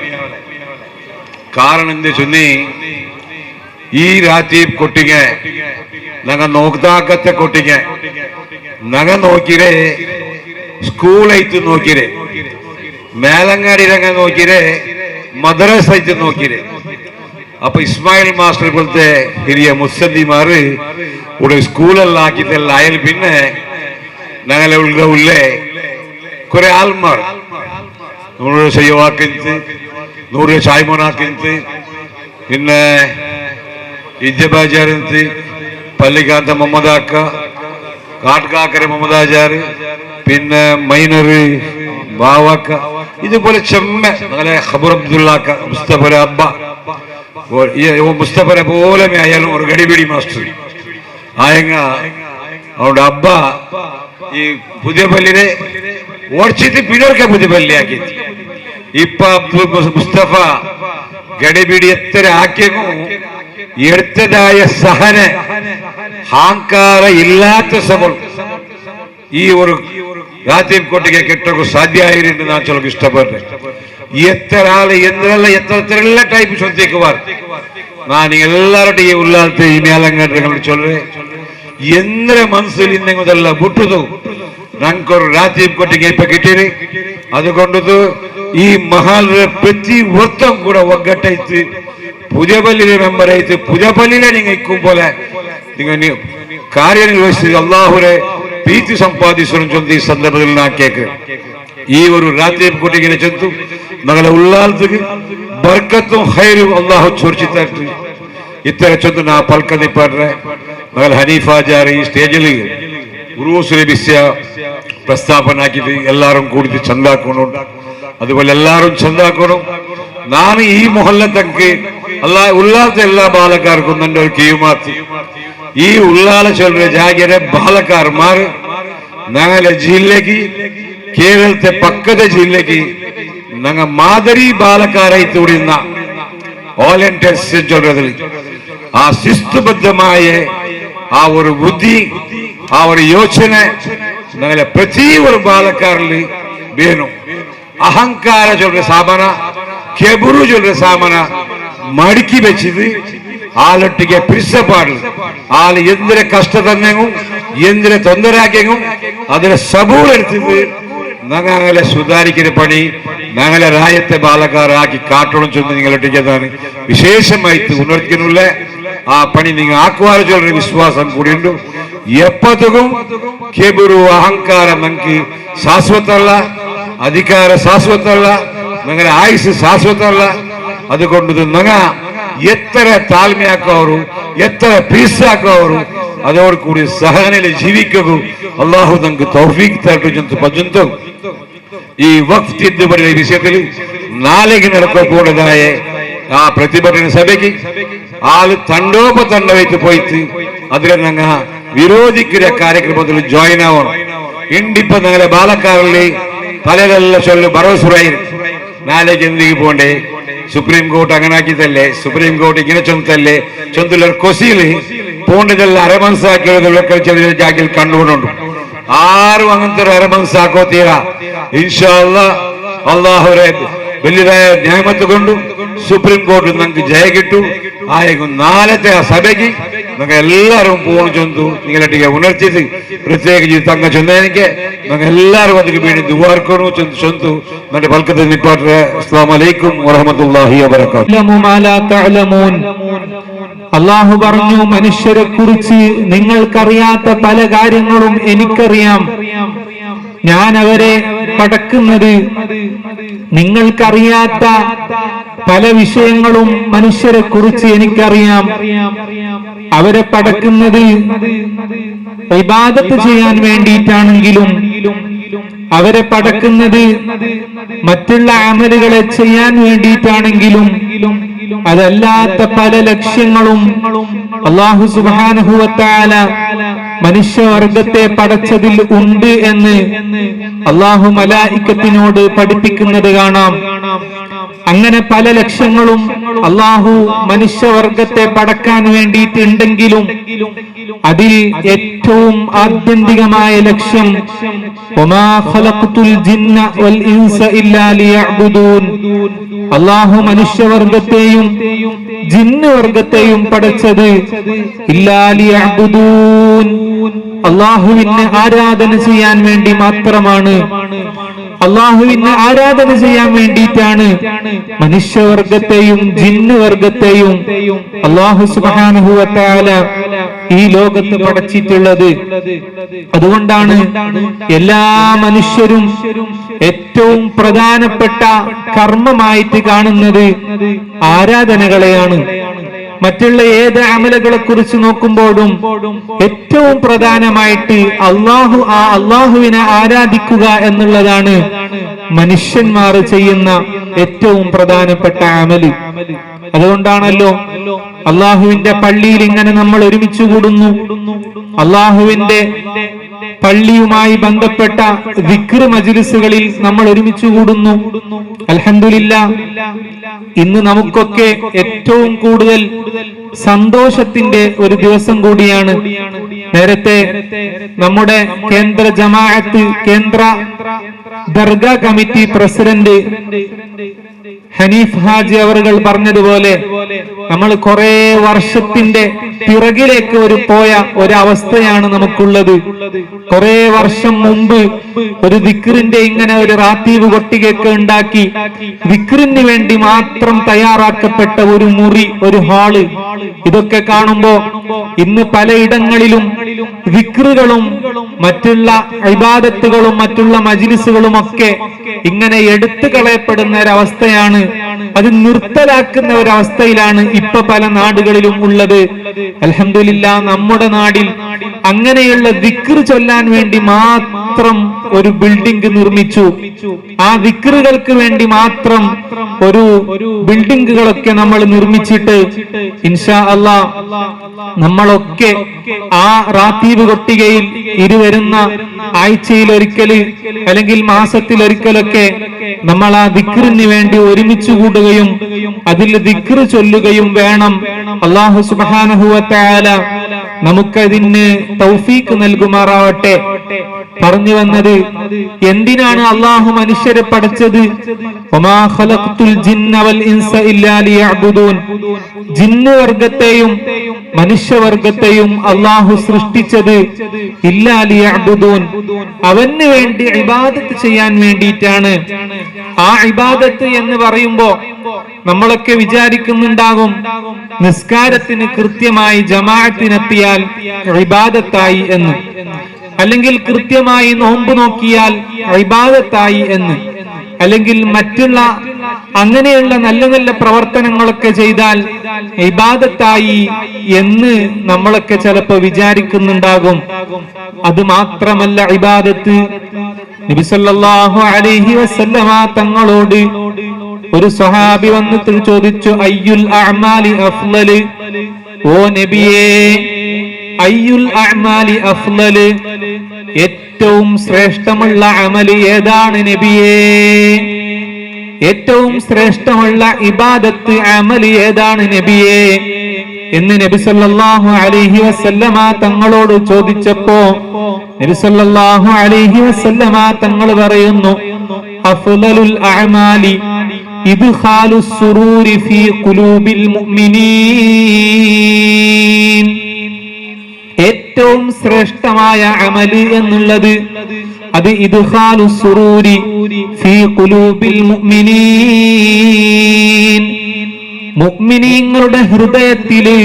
കാരണം എന്ത് ചൊല്ലി ഈ റാത്തീബ് കൊട്ടിങ്ങ ഞങ്ങ നോക്കാക്കത്തെ കൊട്ടിങ്ങ ഞങ്ങ നോക്കിരേ സ്കൂളായിട്ട് നോക്കിരേ മേലങ്ങാടി രംഗ നോക്കിരേ മദ്രസ ആയിട്ട് നോക്കിരേ. അപ്പൊ ഇസ്മായിൽ മാസ്റ്റർ പോലത്തെ ഹിരിയ മുസ്ലിമാര് ഇവിടെ സ്കൂളെല്ലാം ആക്കിയിട്ടെല്ലാം ആയാൽ പിന്നെ ഞങ്ങളെ ഉള്ളേ കുറെ ആൾമാർ നമ്മളോട് ചെയ്യവാക്കിട്ട് 100 ചായ്മോനാക്കിട്ട് പിന്നെ ഇജ്ജബാജാറിന് പള്ളിക്കാത്ത മുഹമ്മദാക്ക കാട്ടുകാക്കര മുഹമ്മദാജാറ് പിന്നെ മൈനറ് ബാവാക്ക ഇതുപോലെ ചെമ്മ ഞങ്ങളെ ഖബർ അബ്ദുള്ളാക്ക മുസ്തഫര അബ്ബ മുസ്തഫര പോലെ ആയാലും ഒരു ഗടിപിടി മാസ്റ്റർ ആയങ്ങ അവരുടെ അബ്ബ ഈ പുതിയ പള്ളിനെ ഓടിച്ചിട്ട് പിന്നൊക്കെ പുതിയ പള്ളിയാക്കി. ഇപ്പൊ മുസ്തഫ ഗടിപിടി എത്ര ആക്കിയങ്ങോ എടുത്തതായ സഹന അഹങ്കാര ഇല്ലാത്ത സബൾ ഈ ഒരു റാത്തീബ് കൊട്ടിಗೆ ಕೆಟ್ಟಗೂ ಸಾಧ್ಯ ಆಗಿರಿಂದ ನಾನು ಚಲೋ ಇಷ್ಟಪಡ್ರೆ. எத்தனை ஆள் எத்தனை டைப் சொந்திக்குவார். நான் நீங்க எல்லாரோடைய உள்ளாலத்தை மேலங்கன்னு சொல்றேன். ಎಂದ್ರ ಮನಸ್ಸಲ್ಲಿ ಮೊದಲ ಬಿಟ್ಟುದು ನಂಗೊರು ರಾತ್ರಿ ಕೊಟ್ಟಿಗೆ ಇಪ್ಪ ಕಿಟ್ಟಿರಿ ಅದುಕೊಂಡದು ಈ ಮಹಾಲ್ರ ಪ್ರತಿ ಒತ್ತಂ ಕೂಡ ಒಗ್ಗಟ್ಟೈತಿ ಪೂಜೆಬಲ್ಲಿನ ಮೆಂಬರ್ ಐತಿ ಪೂಜೆಬಲ್ಲಿನೇ ನಿಂಗೆ ಇಕ್ಕೂ പോലെ നിങ്ങൾ ಕಾರ್ಯನಿರ್ವಹಿಸಿ ಅಲ್ಲಾಹುರೇ ಪ್ರೀತಿ ಸಂಪಾದಿಸಲು ಚೊಂದು ಈ ಸಂದರ್ಭದಲ್ಲಿ ನಾ ಕೇಳ್ಕ ಈ ഒരു ರಾತ್ರಿ ಕೊಟ್ಟಿಗೆ ಚೊಂದು ನಗಲ ಉಲ್ಲಾಲ್ತಿಗೆ ಬರ್ಕತ್ತು ಖೈರು ಅಲ್ಲಾಹು ಚೋರ್ಚಿತಾರ್ತಿ ಇತರ ಚೊಂದು ನಾ ಪಲ್ಕದಿ ಪಾಡ್ರೆ ಮಗಲ ಹನೀಫಾ ಜಾರಿ ಸ್ಟೇಜಲ್ಲಿ ഉറൂസ് ലഭിച്ച പ്രസ്താവനാക്കിയിട്ട് എല്ലാവരും കൂടി ചന്താക്കണം. അതുപോലെ എല്ലാവരും ചന്താക്കണം. ನಾನು ಈ ಮೊಹಲ್ಲತಕ್ಕೆ ಉಲ್ಲಾಸ ಎಲ್ಲ ಬಾಲಕಾರ್ക്കും ನನ್ನ ഒരു കീമാത്ത് ഈ ഉള്ളാല ചൊല്ലുന്ന ജാഗിയുടെ ബാലക്കാർമാർ ഞങ്ങളെ ജില്ലക്ക് കേരളത്തെ പക്കത്തെ ജില്ലക്ക് ഞങ്ങൾ മാതരി ബാലക്കാരായി തുടരുന്ന വോളണ്ടിയേഴ്സ് ചൊല്ലുന്നതിൽ ആ ശിസ്തുബദ്ധമായ ആ ഒരു ബുദ്ധി ಆ ಒಂದು ಯೋಚನೆ ನಗಲ ಪ್ರತಿ ಒಂದು ಬಾಲಕಾರಲ್ಲಿ ಬೇನು ಅಹಂಕಾರ ಚೊಲ್ರೆ ಸಾಮಾನ ಕೆಬುರು ಚೊಲ್ರೆ ಸಾಮಾನ ಮಡಿಕಿ ಬೆಚ್ಚಿದು ಆಲೊಟ್ಟಿಗೆ ಪಿರಿಸಪಾಡು ಆಳು ಎಂದ್ರೆ ಕಷ್ಟ ತಂದೆಂಗು ಎಂದ್ರೆ ತೊಂದರೆ ಹಾಕೆಂಗು ಅದರ ಸಬೂಳು ಇರ್ತಿದ್ದು ഞങ്ങളെ സുധാരിക്കുന്ന പണി ഞങ്ങളെ രാജ്യത്തെ ബാലക്കാർ ആക്കി കാട്ടണം ചൊന്ന് നിങ്ങളൊട്ടിക്ക് അതാണ് വിശേഷമായിട്ട് ഉണർത്തിക്കുന്നില്ല ആ പണി നിങ്ങൾ ആക്കുവാറ് ചൊല്ലുന്ന വിശ്വാസം കൂടിയുണ്ട് എപ്പത്തും ಕೆಬರು ಅಹಂಕಾರ ನಮಗೆ ಶಾಶ್ವತ ಅಲ್ಲ ಅಧಿಕಾರ ಶಾಶ್ವತ ಅಲ್ಲ ഞങ്ങളുടെ ಆಯುಷ್ ಶಾಶ್ವತ ಅಲ್ಲ അതുകൊണ്ട് ഞങ്ങ എത്ര താഴ്മയാക്കവരും എത്ര പീസാക്കവരും അതോട് കൂടി സഹനയിൽ ജീവിക്കുക അള്ളാഹു നമുക്ക് തൗഫീഖ് തരട്ടെ പର୍ଯ୍യന്ത ഈ വഖഫ് തിദ്ദുപടി വിഷയത്തിൽ നാളേക്ക് നടക്കക്കൂടതായ ആ പ്രതിഭಟನೆ സഭയ്ക്ക് ആള് തണ്ടോപതണ്ടവൈത്ത് പോയിട്ട് അതിലെ ഞങ്ങൾ വിരോധിക്കുന്ന കാര്യക്രമത്തിൽ ജോയിൻ ആവണം. ഇണ്ടിപ്പോ ഞങ്ങളെ ബാലക്കാരിൽ പലരെല്ലാം ചൊല്ലു ഭരോസുറായി നാളേക്ക് എന്തിക്ക് പോണ്ടേ സുപ്രീം കോർട്ട് അങ്ങനെ ആക്കിയതല്ലേ സുപ്രീം കോർട്ട് ഇങ്ങനെ ചൊന്തല്ലേ ചൊന്തുള്ള കൊസിയില് പോണ്ടതെല്ലാം അരമനസ്സാക്കിയതൊക്കെ ചെറിയ ജാഗിൽ കണ്ടുകൊണ്ടുണ്ട്. ആരും അങ്ങനത്തെ ഒരു അരമനസ്സാക്കോ തീരാ ഇൻഷാ അല്ലാഹ് അല്ലാഹുവേ വലിയതായ ന്യായമത്ത് കൊണ്ടും സുപ്രീം കോർട്ടിൽ നമുക്ക് ജയ കിട്ടു ആയേക്കും നാളത്തെ ആ സഭയ്ക്ക് ഞങ്ങൾ എല്ലാവരും പോകണം ചൊന്തു നിങ്ങളൊട്ടിಗೆ ഉണർത്തിയത് പ്രത്യേകിച്ച് തങ്ക ചൊന്നേനിക്ക് ഞങ്ങൾ എല്ലാവരും അതിന് വേണ്ടി ദുആർക്കണു ചൊന്തു നമ്മുടെ പൽക്കത്തിൽ നിപ്പാട്ടെ. അസ്സലാമു അലൈക്കും വറഹ്മത്തുള്ളാഹി വബറകാതുഹു. അല്ലാഹു പറഞ്ഞു, മനുഷ്യരെ കുറിച്ച് നിങ്ങൾക്കറിയാത്ത പല കാര്യങ്ങളും എനിക്കറിയാം. ഞാൻ അവരെ പടക്കുന്നത് നിങ്ങൾക്കറിയാത്ത പല വിഷയങ്ങളും മനുഷ്യരെ കുറിച്ച് എനിക്കറിയാം. അവരെ പടക്കുന്നത് ഇബാദത്ത് ചെയ്യാൻ വേണ്ടിയിട്ടാണെങ്കിലും അവരെ പടക്കുന്നത് മറ്റുള്ള അമലുകളെ ചെയ്യാൻ വേണ്ടിയിട്ടാണെങ്കിലും അതല്ലാത്ത പല ലക്ഷ്യങ്ങളും അല്ലാഹു സുബ്ഹാനഹു വ തആല മനുഷ്യവർഗത്തെ പടച്ചതിൽ ഉണ്ട് എന്ന് അല്ലാഹു മലായികത്തിനോട് പഠിപ്പിക്കുന്നത് കാണാം. അങ്ങനെ പല ലക്ഷ്യങ്ങളും അല്ലാഹു മനുഷ്യവർഗത്തെ പടക്കാൻ വേണ്ടിയിട്ടുണ്ടെങ്കിലും അതിൽ ഏറ്റവും ആത്യന്തികമായ ലക്ഷ്യം വമാ ഖലഖ്തുൽ ജിന്ന വൽ ഇൻസ ഇല്ലാ ലിയഅ്ബുദൂൻ, അല്ലാഹു മനുഷ്യവർഗത്തെയും ജിന്ന് വർഗത്തെയും പടച്ചത് ഇല്ലാ ലിയഅ്ബുദൂൻ, അല്ലാഹുവിനെ ആരാധന ചെയ്യാൻ വേണ്ടി മാത്രമാണ്. അല്ലാഹുവിനെ ആരാധന ചെയ്യാൻ വേണ്ടിയിട്ടാണ് മനുഷ്യവർഗത്തെയും ജിന്ന് വർഗത്തെയും അല്ലാഹു സുബ്ഹാനഹു വ തആല ഈ ലോകത്ത് പടച്ചിട്ടുള്ളത്. അതുകൊണ്ടാണ് എല്ലാ മനുഷ്യരും ഏറ്റവും പ്രധാനപ്പെട്ട കർമ്മമായിട്ട് കാണുന്നത് ആരാധനകളെയാണ്. മറ്റുള്ള ഏത് അമലുകളെ കുറിച്ച് നോക്കുമ്പോഴും ഏറ്റവും പ്രധാനമായിട്ട് അള്ളാഹുവിനെ ആരാധിക്കുക എന്നുള്ളതാണ് മനുഷ്യന്മാർ ചെയ്യുന്ന ഏറ്റവും പ്രധാനപ്പെട്ട അമല്. അതുകൊണ്ടാണല്ലോ അള്ളാഹുവിന്റെ പള്ളിയിൽ ഇങ്ങനെ നമ്മൾ ഒരുമിച്ച് കൂടുന്നു. അള്ളാഹുവിന്റെ പള്ളിയുമായി ബന്ധപ്പെട്ട ദിക്ർ മജ്ലിസുകളിൽ നമ്മൾ ഒരുമിച്ച് കൂടുന്നു. അൽഹംദുലില്ലാഹ്, ഇന്ന് നമുക്കൊക്കെ ഏറ്റവും കൂടുതൽ സന്തോഷത്തിന്റെ ഒരു ദിവസം കൂടിയാണ്. നേരത്തെ നമ്മുടെ കേന്ദ്ര ജമാഅത്ത് കേന്ദ്ര ദർഗ കമ്മിറ്റി പ്രസിഡന്റ് ഹനീഫ് ഹാജി അവറുകൾ പറഞ്ഞതുപോലെ നമ്മൾ കുറെ വർഷത്തിന്റെ പിറകിലേക്ക് പോയ ഒരവസ്ഥയാണ് നമുക്കുള്ളത്. കുറെ വർഷം മുമ്പ് ഒരു ദിക്റിന്റെ ഇങ്ങനെ ഒരു റാത്തീബ് കൊട്ടികയൊക്കെ ഉണ്ടാക്കി ദിക്റിന് വേണ്ടി മാത്രം തയ്യാറാക്കപ്പെട്ട ഒരു മുറി, ഒരു ഹാള്, ഇതൊക്കെ കാണുമ്പോ ഇന്ന് പലയിടങ്ങളിലും ദിക്റുകളും മറ്റുള്ള ഇബാദത്തുകളും മറ്റുള്ള മജ്ലിസുകളും ഒക്കെ ഇങ്ങനെ എടുത്തു കളയപ്പെടുന്ന ഒരവസ്ഥയാണ്. അത് നിർത്തലാക്കുന്ന ഒരവസ്ഥയിലാണ് ഇപ്പൊ പല നാടുകളിലും ഉള്ളത്. അൽഹംദുലില്ലാഹ് നമ്മുടെ നാടിൽ അങ്ങനെയുള്ള ദിക്ർ ചൊല്ലാൻ വേണ്ടി മാത്രം ഒരു ബിൽഡിംഗ് നിർമ്മിച്ചു. ആ ദിക്റുകൾക്ക് വേണ്ടി മാത്രം ഒരു ബിൽഡിങ്ങുകളൊക്കെ നമ്മൾ നിർമ്മിച്ചിട്ട് ഇൻഷാ അല്ലാഹ് നമ്മളൊക്കെ ആ റാത്തീബ് കൊട്ടികയിൽ ഇരുവരുന്ന ആഴ്ചയിൽ ഒരിക്കല് അല്ലെങ്കിൽ മാസത്തിൽ ഒരിക്കലൊക്കെ നമ്മൾ ആ ദിക്റിന് വേണ്ടി ഒരുമിച്ച് കൂടുകയും അതിൽ ദിക്ർ ചൊല്ലുകയും വേണം. അല്ലാഹു സുബ്ഹാനഹു വ തആല നമുക്കതിന് തൗഫീഖ് നൽകുമാറാവട്ടെ. പറഞ്ഞു വന്നത്, എന്തിനാണ് അള്ളാഹു മനുഷ്യരെ പഠിച്ചത്? വമാ ഖലഖ്തുൽ ജിന്ന വൽ ഇൻസ ഇല്ലാ ലിയഅ്ബുദൂൻ. ജിന്ന് വർഗത്തെയും മനുഷ്യവർഗത്തെയും അള്ളാഹു സൃഷ്ടിച്ചത് ഇല്ലാ ലിയഅ്ബുദൂൻ, അവന് വേണ്ടി ഇബാദത്ത് ചെയ്യാൻ വേണ്ടിയിട്ടാണ്. ആ ഇബാദത്ത് എന്ന് പറയുമ്പോ നമ്മളൊക്കെ വിചാരിക്കുന്നുണ്ടാകും നിസ്കാരത്തിന് കൃത്യമായി ജമാഅത്തിനെത്തിയാൽ ഇബാദത്തായി എന്ന്, അല്ലെങ്കിൽ കൃത്യമായി നോമ്പ് നോക്കിയാൽ ഇബാദത്തായി എന്ന്, അല്ലെങ്കിൽ മറ്റുള്ള അങ്ങനെയുള്ള നല്ല നല്ല പ്രവർത്തനങ്ങളൊക്കെ ചെയ്താൽ ഇബാദത്തായി എന്ന് നമ്മളൊക്കെ ചിലപ്പോ വിചാരിക്കുന്നുണ്ടാകും. അത് മാത്രമല്ല ഇബാദത്ത്. നബി സല്ലല്ലാഹു അലൈഹി വസല്ലമ തങ്ങളോട് ഒരു സ്വഹാബി വന്നിട്ട് ചോദിച്ചു, അയ്യുൽ അഅ്മാലി അഫ്ളല്, ഓ നബിയേ അയ്യുൽ അഅ്മാലി അഫ്ളല്, ഏറ്റവും ശ്രേഷ്ഠമുള്ള അമല് ഏതാണ് നബിയേ? ഏറ്റവും ശ്രേഷ്ഠമുള്ള ഇബാദത്ത് അമല് ഏതാണ് നബിയേ എന്ന് നബി സല്ലല്ലാഹു അലൈഹി വസല്ലമ തങ്ങളോട് ചോദിച്ചപ്പോ നബി സല്ലല്ലാഹു അലൈഹി വസല്ലമ തങ്ങൾ പറയുന്നു, അഫ്ളലുൽ അഅ്മാലി ഇദ്ഖാലുസ് സുറൂരി ഫീ ഖുലൂബിൽ മുഅ്മിനീൻ. ഏറ്റവും ശ്രേഷ്ഠമായ അമല് എന്നുള്ളത് അത് ഇദ്ഖാലുസ് സുറൂരി ഫീ ഖുലൂബിൽ മുഅ്മിനീൻ. മുഅ്മിനീങ്ങളുടെ ഹൃദയത്തില്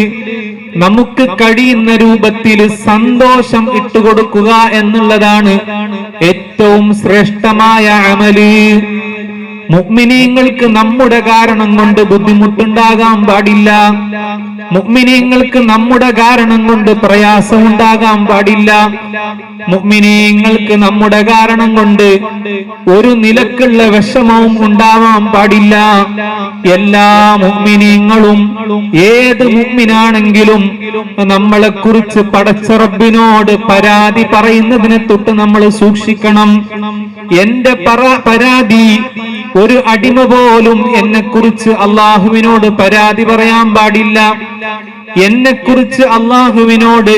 നമുക്ക് കഴിയുന്ന രൂപത്തിൽ സന്തോഷം ഇട്ടുകൊടുക്കുക എന്നുള്ളതാണ് ഏറ്റവും ശ്രേഷ്ഠമായ അമല്. മുഅ്മിനീങ്ങൾക്ക് നമ്മുടെ കാരണം കൊണ്ട് ബുദ്ധിമുട്ടുണ്ടാകാൻ പാടില്ല. മുഅ്മിനീങ്ങൾക്ക് നമ്മുടെ കാരണം കൊണ്ട് പ്രയാസം ഉണ്ടാകാൻ പാടില്ല. മുഅ്മിനീങ്ങൾക്ക് നമ്മുടെ കാരണം കൊണ്ട് ഒരു നിലക്കുള്ള വിഷമവും ഉണ്ടാവാൻ പാടില്ല. എല്ലാ മുഅ്മിനീങ്ങളും ഏത് മുഅ്മിനാണെങ്കിലും നമ്മളെ കുറിച്ച് പടച്ച റബ്ബിനോട് പരാതി പറയുന്നതിനെ തൊട്ട് നമ്മൾ സൂക്ഷിക്കണം. എന്റെ പരാതി ഒരു അടിമ പോലും എന്നെ കുറിച്ച് അള്ളാഹുവിനോട് പരാതി പറയാൻ പാടില്ല. എന്നെ കുറിച്ച് അള്ളാഹുവിനോട്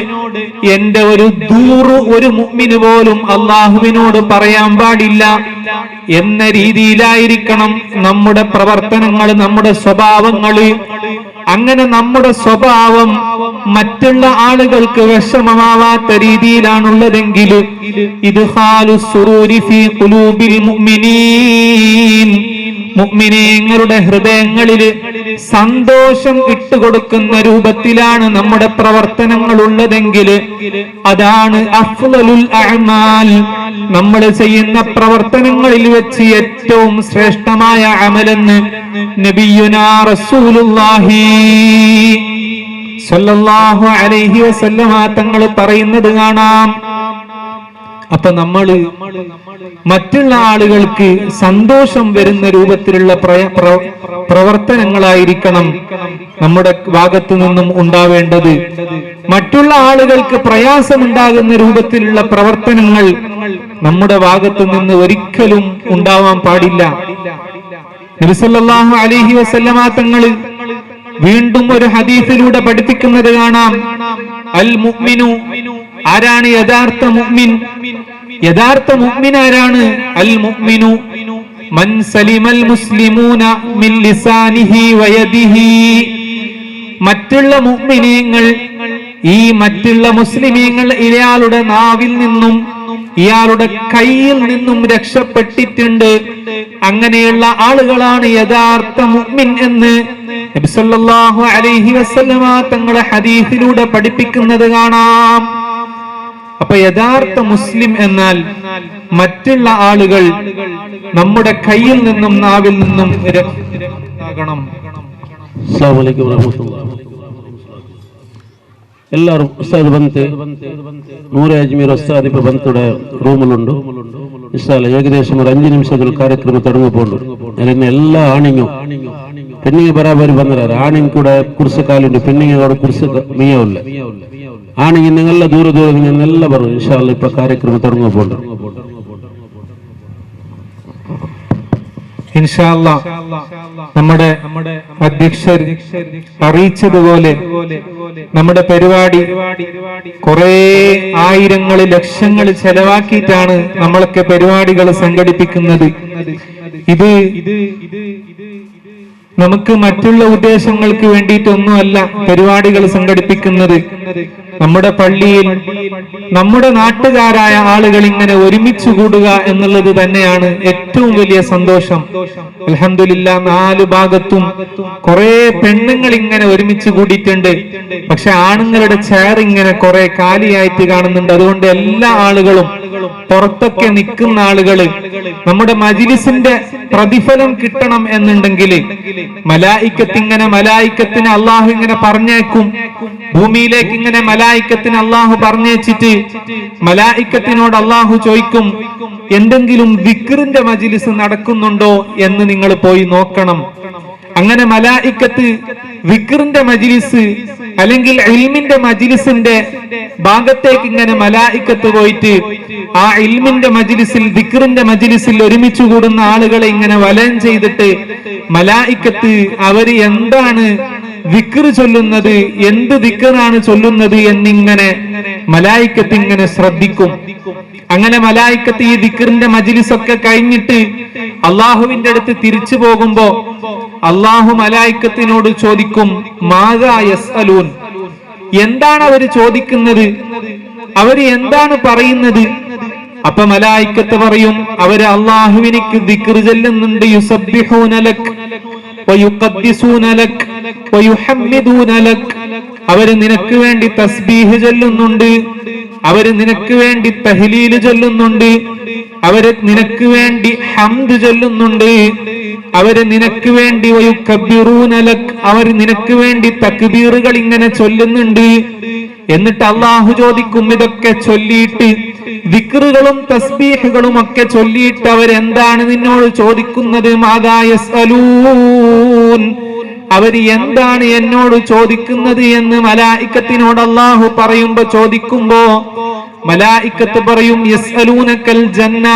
എന്റെ ഒരു ദൂറ് ഒരു മുഅ്മിന് പോലും അള്ളാഹുവിനോട് പറയാൻ പാടില്ല എന്ന രീതിയിലായിരിക്കണം നമ്മുടെ പ്രവർത്തനങ്ങൾ, നമ്മുടെ സ്വഭാവങ്ങള്. അങ്ങനെ നമ്മുടെ സ്വഭാവം മറ്റുള്ള ആളുകൾക്ക് വിഷമമാവാത്ത രീതിയിലാണുള്ളതെങ്കിൽ ഇദ്ഖാലുസ് സുറൂരി ഫീ ഖുലൂബിൽ മുഅ്മിനീൻ, മുഅ്മിനീങ്ങളുടെ ഹൃദയങ്ങളിൽ സന്തോഷം ഇട്ടുകൊടുക്കുന്ന രൂപത്തിലാണ് നമ്മുടെ പ്രവർത്തനങ്ങൾ ഉള്ളതെങ്കിൽ അതാണ് അഫ്ളലുൽ അഅ്മാൽ. നമ്മൾ ചെയ്യുന്ന പ്രവർത്തനങ്ങളിൽ വെച്ച് ഏറ്റവും ശ്രേഷ്ഠമായ അമലെന്ന് നബിയുനാ റസൂലുള്ളാഹി സ്വല്ലല്ലാഹു അലൈഹി വസല്ലമ തങ്ങൾ പറയുന്നത് കാണാം. അപ്പൊ നമ്മള് മറ്റുള്ള ആളുകൾക്ക് സന്തോഷം വരുന്ന രൂപത്തിലുള്ള പ്രവർത്തനങ്ങളായിരിക്കണം നമ്മുടെ ഭാഗത്തു നിന്നും ഉണ്ടാവേണ്ടത്. മറ്റുള്ള ആളുകൾക്ക് പ്രയാസമുണ്ടാകുന്ന രൂപത്തിലുള്ള പ്രവർത്തനങ്ങൾ നമ്മുടെ ഭാഗത്തു നിന്ന് ഒരിക്കലും ഉണ്ടാവാൻ പാടില്ല. നബി സല്ലല്ലാഹു അലൈഹി വസല്ലമ തങ്ങൾ വീണ്ടും ഒരു ഹദീസിലൂടെ പഠിപ്പിക്കുന്നത് കാണാം, അൽ മുഅ്മിനു ആരാണ് യഥാർത്ഥ മുഅ്മിൻ? യഥാർത്ഥ മുഅ്മിൻ ആരാണ്? അൽ മുഅ്മിനു മൻ സലിമൽ മുസ്ലിമൂന മിൻ ലിസാനിഹി വയദിഹി. മറ്റുള്ള മുഅ്മിനീങ്ങൾ, ഈ മറ്റുള്ള മുസ്ലിമീങ്ങൾ ഇയാളുടെ നാവിൽ നിന്നും ഇയാളുടെ കയ്യിൽ നിന്നും രക്ഷപ്പെട്ടിട്ടുണ്ട്. അങ്ങനെയുള്ള ആളുകളാണ് യഥാർത്ഥ മുഅ്മിൻ എന്ന് നബി സല്ലല്ലാഹു അലൈഹി വസല്ലമ തങ്ങളെ ഹദീസിലൂടെ പഠിപ്പിക്കുന്നത് കാണാം. അപ്പൊ യഥാർത്ഥ മുസ്ലിം എന്നാൽ മറ്റുള്ള ആളുകൾ നമ്മുടെ കയ്യിൽ നിന്നും നാവിൽ നിന്നും രക്ഷപ്പെടാകണം. അസ്സലാമു അലൈക്കും വറഹ്മത്തുള്ളാഹി. എല്ലാവരും ഉസ്താദ് ബന്ത് നൂറെ അജ്മീർ ഉസ്താദ് ഇപ്പൊ ബന്തുടെ റൂമിലുണ്ട്. ഇൻഷാല്ലാ ഏകദേശം ഒരു 5 നിമിഷത്തിൽ ಕಾರ್ಯಕ್ರಮ തുടങ്ങുമ്പോൾ അതിന് എല്ലാ ആണിങ്ങും പെണ്ണിಗೆ ಬರಾಬರಿ ಬಂದರೆ ಆಣಿಂಗ್ ಕೂಡ ಕುರ್ಸ ಕಾಲುಂಟು, പെണ്ണിಗೆ ಕೂಡ ಕುರ್ಸ ಮೀಯವಿಲ್ಲ. ಆಣಿಗೆ ನಿಂಗೆಲ್ಲ ದೂರ ನಿಂಗೆಲ್ಲ ಬರು. ಇನ್ಶಾಅಲ್ಲಾ ಇಪ್ಪ ಕಾರ್ಯಕ್ರಮ തുടങ്ങുമ്പോൾ ഇൻഷാ അല്ലാ നമ്മുടെ അധ്യക്ഷർ അറിയിച്ചതുപോലെ നമ്മുടെ പരിപാടി കുറെ ആയിരങ്ങൾ ലക്ഷങ്ങൾ ചെലവാക്കിയിട്ടാണ് നമ്മളൊക്കെ പരിപാടികൾ സംഘടിപ്പിക്കുന്നത്. ഇത് നമുക്ക് മറ്റുള്ള ഉദ്ദേശങ്ങൾക്ക് വേണ്ടിയിട്ടൊന്നുമല്ല പരിപാടികൾ സംഘടിപ്പിക്കുന്നത്. നമ്മുടെ പള്ളിയിൽ നമ്മുടെ നാട്ടുകാരായ ആളുകൾ ഇങ്ങനെ ഒരുമിച്ച് കൂടുക എന്നുള്ളത് തന്നെയാണ് ഏറ്റവും വലിയ സന്തോഷം. അൽഹംദുലില്ലാ 4 ഭാഗത്തും കുറെ പെണ്ണുങ്ങൾ ഇങ്ങനെ ഒരുമിച്ച് കൂടിയിട്ടുണ്ട്. പക്ഷെ ആണുങ്ങളുടെ ചെയർ ഇങ്ങനെ കുറെ കാലിയായിട്ട് കാണുന്നുണ്ട്. അതുകൊണ്ട് എല്ലാ ആളുകളും, പുറത്തൊക്കെ നിൽക്കുന്ന ആളുകള് നമ്മുടെ മജ്‌ലിസിന്റെ പ്രതിഫലം കിട്ടണം എന്നുണ്ടെങ്കിൽ മലായിക്കത്തിന് അള്ളാഹു ഇങ്ങനെ പറഞ്ഞേക്കും. ഭൂമിയിലേക്ക് ഇങ്ങനെ മലായിക്കത്തിന് അള്ളാഹു പറഞ്ഞേച്ചിട്ട് മലായിക്കത്തിനോട് അള്ളാഹു ചോദിക്കും, എന്തെങ്കിലും ദിക്റിന്റെ മജ്‌ലിസ് നടക്കുന്നുണ്ടോ എന്ന് നിങ്ങൾ പോയി നോക്കണം. അങ്ങനെ മലായിക്കത്ത് ദിക്റിന്റെ മജ്‌ലിസ് അല്ലെങ്കിൽ ഇൽമിന്റെ മജ്‌ലിസിന്റെ ഭാഗത്തേക്ക് ഇങ്ങനെ മലായിക്കത്ത് പോയിട്ട് ആ ഇൽമിന്റെ മജ്‌ലിസിൽ ദിക്റിന്റെ മജ്‌ലിസിൽ ഒരുമിച്ച് കൂടുന്ന ആളുകളെ ഇങ്ങനെ വലയം ചെയ്തിട്ട് മലായിക്കത്ത് അവര് എന്താണ് ദിക്ർ ചൊല്ലുന്നത്, എന്ത് ദിക്റാണ് ചൊല്ലുന്നത് എന്നിങ്ങനെ മലായിക്കത്ത് ഇങ്ങനെ ശ്രദ്ധിക്കും. അങ്ങനെ മലായിക്കത്ത് ഈ ദിക്റിന്റെ മജ്‌ലിസ് ഒക്കെ കഴിഞ്ഞിട്ട് അള്ളാഹുവിന്റെ അടുത്ത് തിരിച്ചു പോകുമ്പോ അള്ളാഹു മലായിക്കത്തിനോട് ചോദിക്കും, മാദാ യസ്അലൂൻ, എന്താണ് അവര് ചോദിക്കുന്നത്, അവര് എന്താണ് പറയുന്നത്? അപ്പൊ മലായിക്കത്ത് പറയും, അവര് അള്ളാഹുവിനിക്ക് ദിക്ർ ചൊല്ലുന്നുണ്ട്. യുസബ്ബിഹൂന ലക് വയുഖദ്ദിസൂന ലക് വയുഹമ്മിദൂന ലക്, അവര് നിനക്ക് വേണ്ടി തസ്ബീഹ് ചൊല്ലുന്നുണ്ട്, അവര് നിനക്ക് വേണ്ടി തഹ്ലീൽ ചൊല്ലുന്നുണ്ട്, അവര് നിനക്ക് വേണ്ടി ഹംദ് ചൊല്ലുന്നുണ്ട്, അവര് നിനക്ക് വേണ്ടി വയുകബ്ബിറൂന ലക്, അവര് നിനക്ക് വേണ്ടി തക്ബീറുകൾ ഇങ്ങനെ ചൊല്ലുന്നുണ്ട്. എന്നിട്ട് അള്ളാഹു ചോദിക്കും, ഇതൊക്കെ ചൊല്ലിയിട്ട് ദിക്റുകളും തസ്ബീഹുകളും ഒക്കെ ചൊല്ലിയിട്ട് അവരെന്താണ് നിന്നോട് ചോദിക്കുന്നത്? മാദാ യസ്അലൂൻ, അവര് എന്താണ് എന്നോട് ചോദിക്കുന്നത് എന്ന് മലായിക്കത്തിനോട് അള്ളാഹു ചോദിക്കുമ്പോ മലായിക്കത്ത് പറയും, യസ്അലൂനക്കൽ ജന്ന,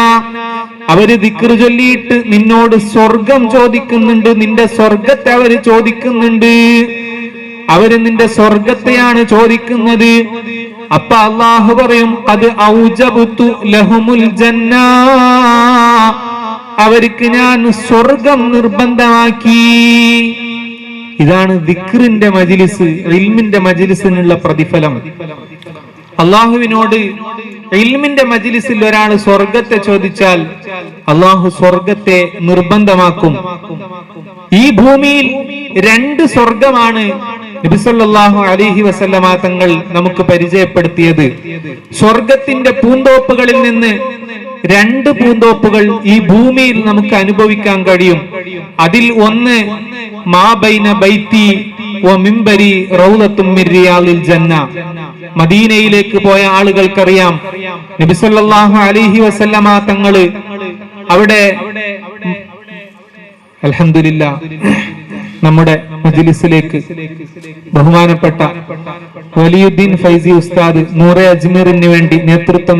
അവര് ദിക്ർ ചൊല്ലിയിട്ട് നിന്നോട് സ്വർഗം ചോദിക്കുന്നുണ്ട്, നിന്റെ സ്വർഗത്തെ അവര് ചോദിക്കുന്നുണ്ട്, അവര് നിന്റെ സ്വർഗത്തെയാണ് ചോദിക്കുന്നത്. അപ്പൊ അള്ളാഹു പറയും, അത് ഔജബതു ലഹുമുൽ ജന്ന, അവർക്ക് ഞാൻ സ്വർഗം നിർബന്ധമാക്കി. ഇതാണ് ദിക്റിന്റെ മജ്‌ലിസ്, ഇൽമിന്റെ മജ്‌ലിസിനുള്ള പ്രതിഫലം. അള്ളാഹുവിനോട് ഇൽമിന്റെ മജ്‌ലിസിൽ ഒരാൾ സ്വർഗത്തെ ചോദിച്ചാൽ അള്ളാഹു സ്വർഗത്തെ നിർബന്ധമാക്കും. ഈ ഭൂമിയിൽ 2 സ്വർഗമാണ് നബി സല്ലല്ലാഹു അലൈഹി വസല്ലമ തങ്ങൾ നമുക്ക് പരിചയപ്പെടുത്തിയത്. സ്വർഗത്തിന്റെ പൂന്തോപ്പുകളിൽ നിന്ന് 2 പൂന്തോപ്പുകൾ ഈ ഭൂമിയിൽ നമുക്ക് അനുഭവിക്കാൻ കഴിയും. അതിൽ ഒന്ന് മാ ബൈന ബൈത്തി വ മിംബരി റൗളത്തും മിൻ റിയാദിൽ ജന്ന. മദീനയിലേക്ക് പോയ ആളുകൾക്കറിയാം, നബി സല്ലല്ലാഹു അലൈഹി വസല്ലമ തങ്ങള് അവിടെ അൽഹംദുലില്ലാ നമ്മുടെ മജ്‌ലിസിലേക്ക് ബഹുമാനപ്പെട്ട വലിയുദ്ദീൻ ഫൈസി ഉസ്താദ് നൂറെ അജ്മീറിന് വേണ്ടി നേതൃത്വം